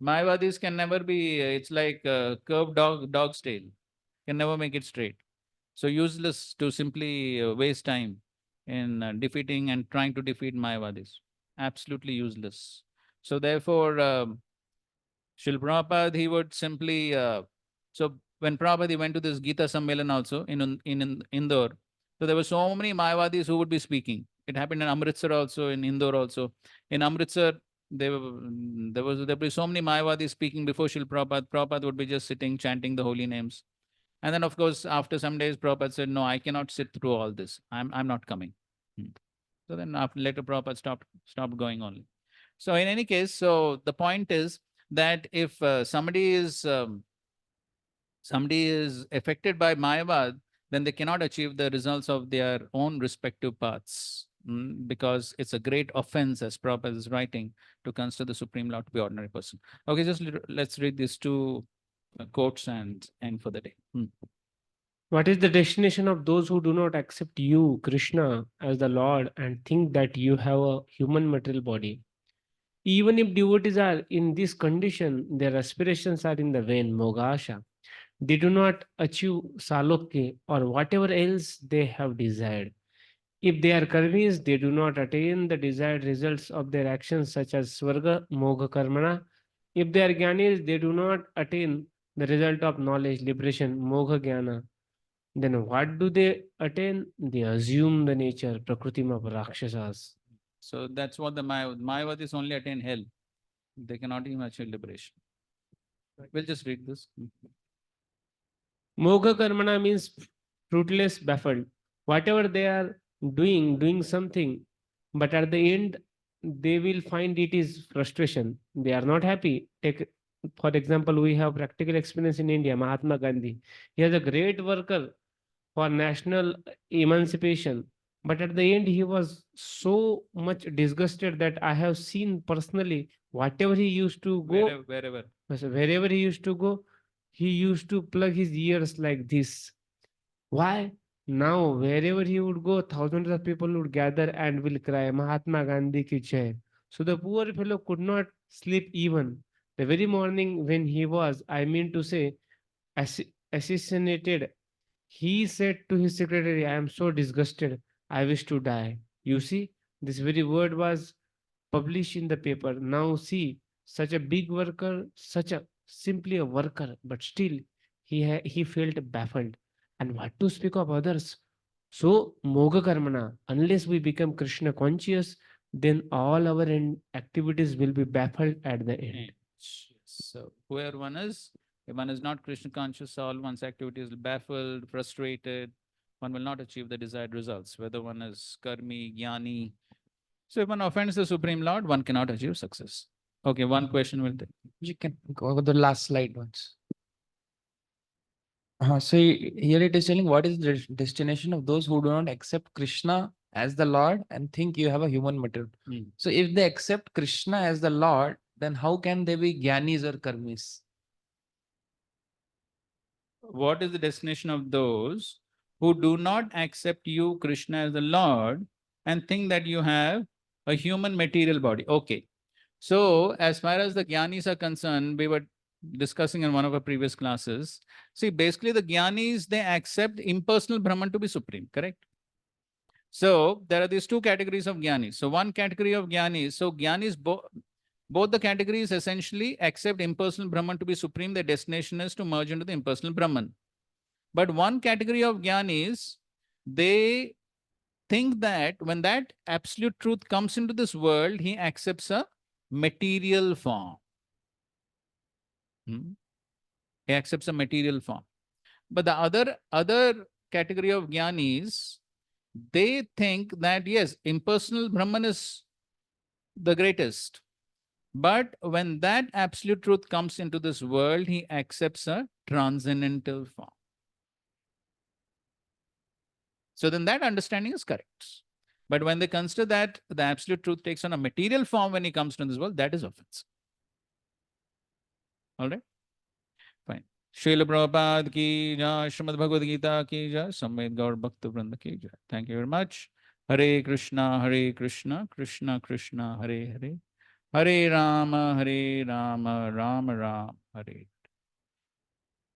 Mayavadis can never be, it's like a curved dog's tail. Can never make it straight. So useless to simply waste time in defeating and trying to defeat Mayavadis. Absolutely useless. So therefore, Srila Prabhupada, he would simply, so when Prabhupada went to this Gita Sammelan also in Indore, so there were so many Mayavadis who would be speaking. It happened in Amritsar also, in Indore also. In Amritsar, there would be so many Mayavadis speaking before Srila Prabhupada. Prabhupada would be just sitting, chanting the holy names. And then, of course, after some days, Prabhupada said, no, I cannot sit through all this. I'm not coming. So then after later Prabhupada stopped going only. So in any case, so the point is that if somebody is affected by Mayavad, then they cannot achieve the results of their own respective paths. Because it's a great offense, as Prabhupada is writing, to consider the Supreme Lord to be ordinary person. Okay, just let's read these two quotes and end for the day. What is the destination of those who do not accept you, Krishna, as the Lord and think that you have a human material body? Even if devotees are in this condition, their aspirations are in the vain, mogasha. They do not achieve salokya or whatever else they have desired. If they are karmis, they do not attain the desired results of their actions, such as swarga, moga karmana. If they are jnanis, they do not attain the result of knowledge, liberation, moga jnana. Then what do they attain? They assume the nature, prakritim of rakshasas. So that's what the Mayavadis only attain hell. They cannot even achieve liberation. We'll just read this. Moga karmana means fruitless, baffled. Whatever they are doing something, but at the end, they will find it is frustration. They are not happy. Take, for example, we have practical experience in India, Mahatma Gandhi. He is a great worker for national emancipation. But at the end, he was so much disgusted that I have seen personally whatever he used to go, wherever he used to go, he used to plug his ears like this. Why? Now, wherever he would go, thousands of people would gather and will cry, Mahatma Gandhi ki jai. So the poor fellow could not sleep even. The very morning when he was, I mean to say, assassinated, he said to his secretary, I am so disgusted, I wish to die. You see, this very word was published in the paper. Now see, such a big worker, such a simply a worker, but still he felt baffled. And what to speak of others? So, Moga Karmana, unless we become Krishna conscious, then all our activities will be baffled at the end. So whoever one is, if one is not Krishna conscious, all one's activities will be baffled, frustrated. One will not achieve the desired results, whether one is karmi, jnani. So if one offends the Supreme Lord, one cannot achieve success. Okay, one question will take. You can go to the last slide once. So here it is telling what is the destination of those who do not accept Krishna as the Lord and think you have a human material. So if they accept Krishna as the Lord, then how can they be jnanis or karmis? What is the destination of those who do not accept you, Krishna, as the Lord and think that you have a human material body? Okay. So as far as the jnanis are concerned, we were discussing in one of our previous classes. See, basically the jnanis, they accept impersonal Brahman to be supreme, correct? So there are these two categories of jnanis. So one category of jnanis, so jnanis, both the categories essentially accept impersonal Brahman to be supreme. Their destination is to merge into the impersonal Brahman. But one category of jnanis, they think that when that absolute truth comes into this world, he accepts a material form. He accepts a material form. But the other category of jnanis, they think that yes, impersonal Brahman is the greatest. But when that absolute truth comes into this world, he accepts a transcendental form. So then that understanding is correct. But when they consider that the absolute truth takes on a material form when he comes to this world, that is offense. All right? Fine. Srila Prabhupada ki jai, Srimad Bhagavad Gita ki jai, Samved Gaur Bhakta Vrinda ki jai. Thank you very much. Hare Krishna, Krishna Krishna, Hare Hare. Hare Rama, Rama Rama, Hare